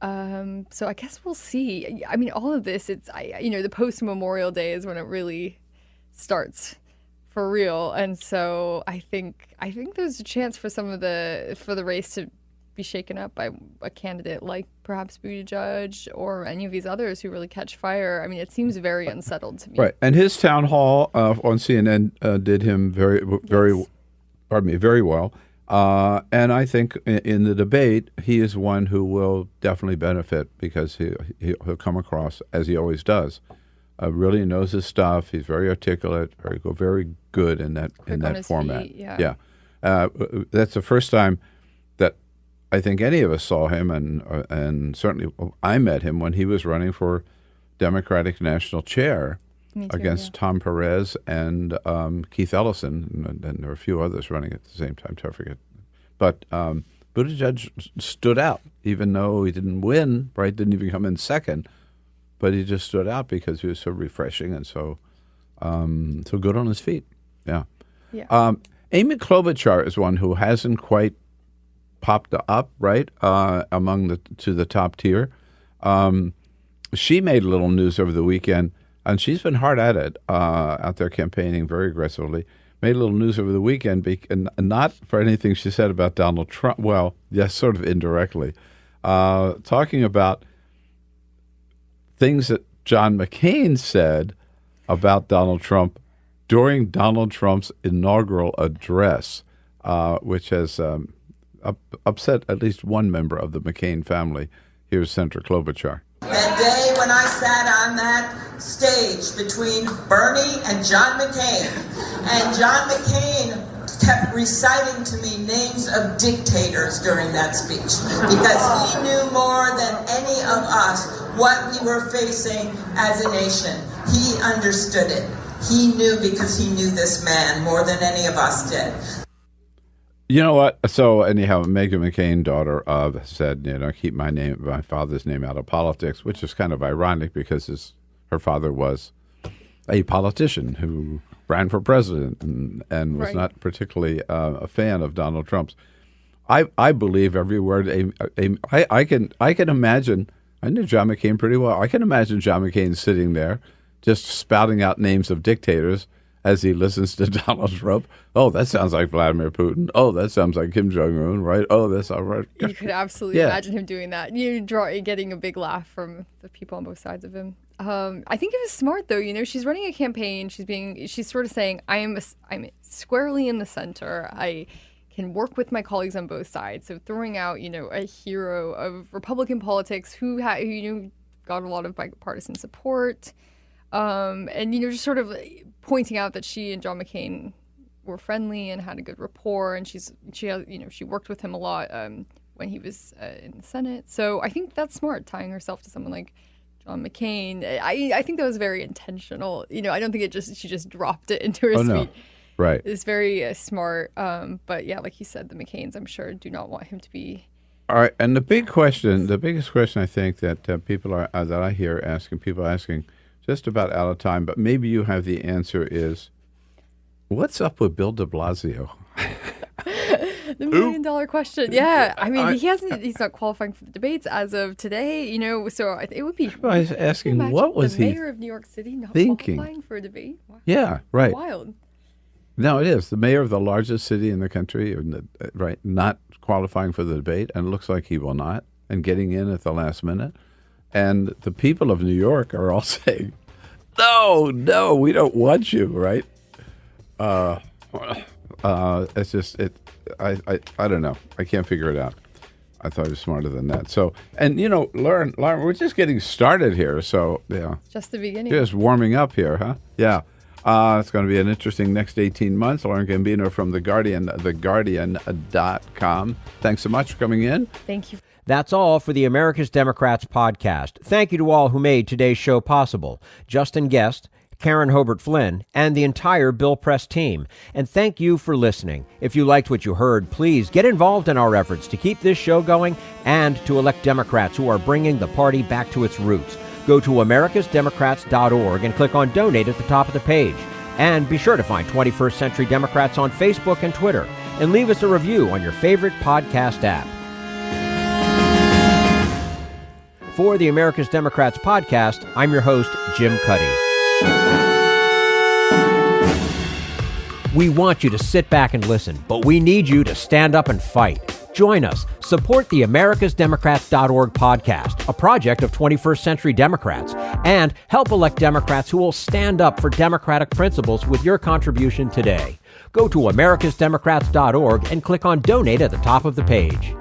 So I guess we'll see. I mean, all of this, the post-Memorial Day is when it really starts for real. And so I think there's a chance for the race to be shaken up by a candidate like perhaps Buttigieg or any of these others who really catch fire. I mean, it seems very unsettled to me. Right. And his town hall on CNN did him very well. And I think in the debate, he is one who will definitely benefit because he'll come across, as he always does, really knows his stuff. He's very articulate, very good in that format. Feet, yeah. That's the first time that I think any of us saw him, and certainly I met him when he was running for Democratic National Chair against Tom Perez and Keith Ellison, and there were a few others running at the same time, I forget. But Buttigieg stood out, even though he didn't win, right? Didn't even come in second, but he just stood out because he was so refreshing and so good on his feet. Yeah. Amy Klobuchar is one who hasn't quite popped up, right, among the top tier. She made a little news over the weekend, and she's been hard at it out there campaigning very aggressively. Made a little news over the weekend, and not for anything she said about Donald Trump. Well, yes, sort of indirectly, talking about things that John McCain said about Donald Trump during Donald Trump's inaugural address, which has upset at least one member of the McCain family. Here's Senator Klobuchar. That day when I sat on that stage between Bernie and John McCain, and John McCain kept reciting to me names of dictators during that speech, because he knew more than any of us what we were facing as a nation. He understood it. He knew because he knew this man more than any of us did. You know what? So anyhow, Meghan McCain, daughter of, said, keep my father's name out of politics, which is kind of ironic because her father was a politician who ran for president and was not particularly a fan of Donald Trump's. I believe every word. I can imagine. I knew John McCain pretty well. I can imagine John McCain sitting there just spouting out names of dictators as he listens to Donald Trump. Oh, that sounds like Vladimir Putin. Oh, that sounds like Kim Jong-un, right? Oh, that's all right. You could absolutely imagine him doing that. Getting a big laugh from the people on both sides of him. I think it was smart, though. She's running a campaign. She's sort of saying, I'm squarely in the center. I can work with my colleagues on both sides. So throwing out, a hero of Republican politics who got a lot of bipartisan support. And just sort of pointing out that she and John McCain were friendly and had a good rapport, and she worked with him a lot when he was in the Senate. So I think that's smart, tying herself to someone like John McCain. I think that was very intentional. I don't think she just dropped it into her speech. No. Right. It's very smart. But yeah, like you said, the McCains, I'm sure, do not want him to be. All right, and the biggest question I think that people are that I hear asking. Just about out of time, but maybe you have the answer is, what's up with Bill de Blasio? The $1 million question. Yeah. I mean, he's not qualifying for the debates as of today, so it would be. I was asking, what was the he mayor of New York City not thinking? Qualifying for a debate? Wow. Yeah, right. Wild. No, it is. The mayor of the largest city in the country, right, not qualifying for the debate, and it looks like he will not, and getting in at the last minute. And the people of New York are all saying, no, we don't want you, right? It's just, I don't know. I can't figure it out. I thought he was smarter than that. So, and Lauren, we're just getting started here. So, yeah. Just the beginning. Just warming up here, huh? Yeah. It's going to be an interesting next 18 months. Lauren Gambino from The Guardian, theguardian.com. Thanks so much for coming in. Thank you. That's all for the America's Democrats podcast. Thank you to all who made today's show possible. Justin Guest, Karen Hobert Flynn, and the entire Bill Press team. And thank you for listening. If you liked what you heard, please get involved in our efforts to keep this show going and to elect Democrats who are bringing the party back to its roots. Go to americasdemocrats.org and click on Donate at the top of the page. And be sure to find 21st Century Democrats on Facebook and Twitter. And leave us a review on your favorite podcast app. For the America's Democrats podcast, I'm your host, Jim Cuddy. We want you to sit back and listen, but we need you to stand up and fight. Join us. Support the americasdemocrats.org podcast, a project of 21st Century Democrats, and help elect Democrats who will stand up for democratic principles with your contribution today. Go to americasdemocrats.org and click on Donate at the top of the page.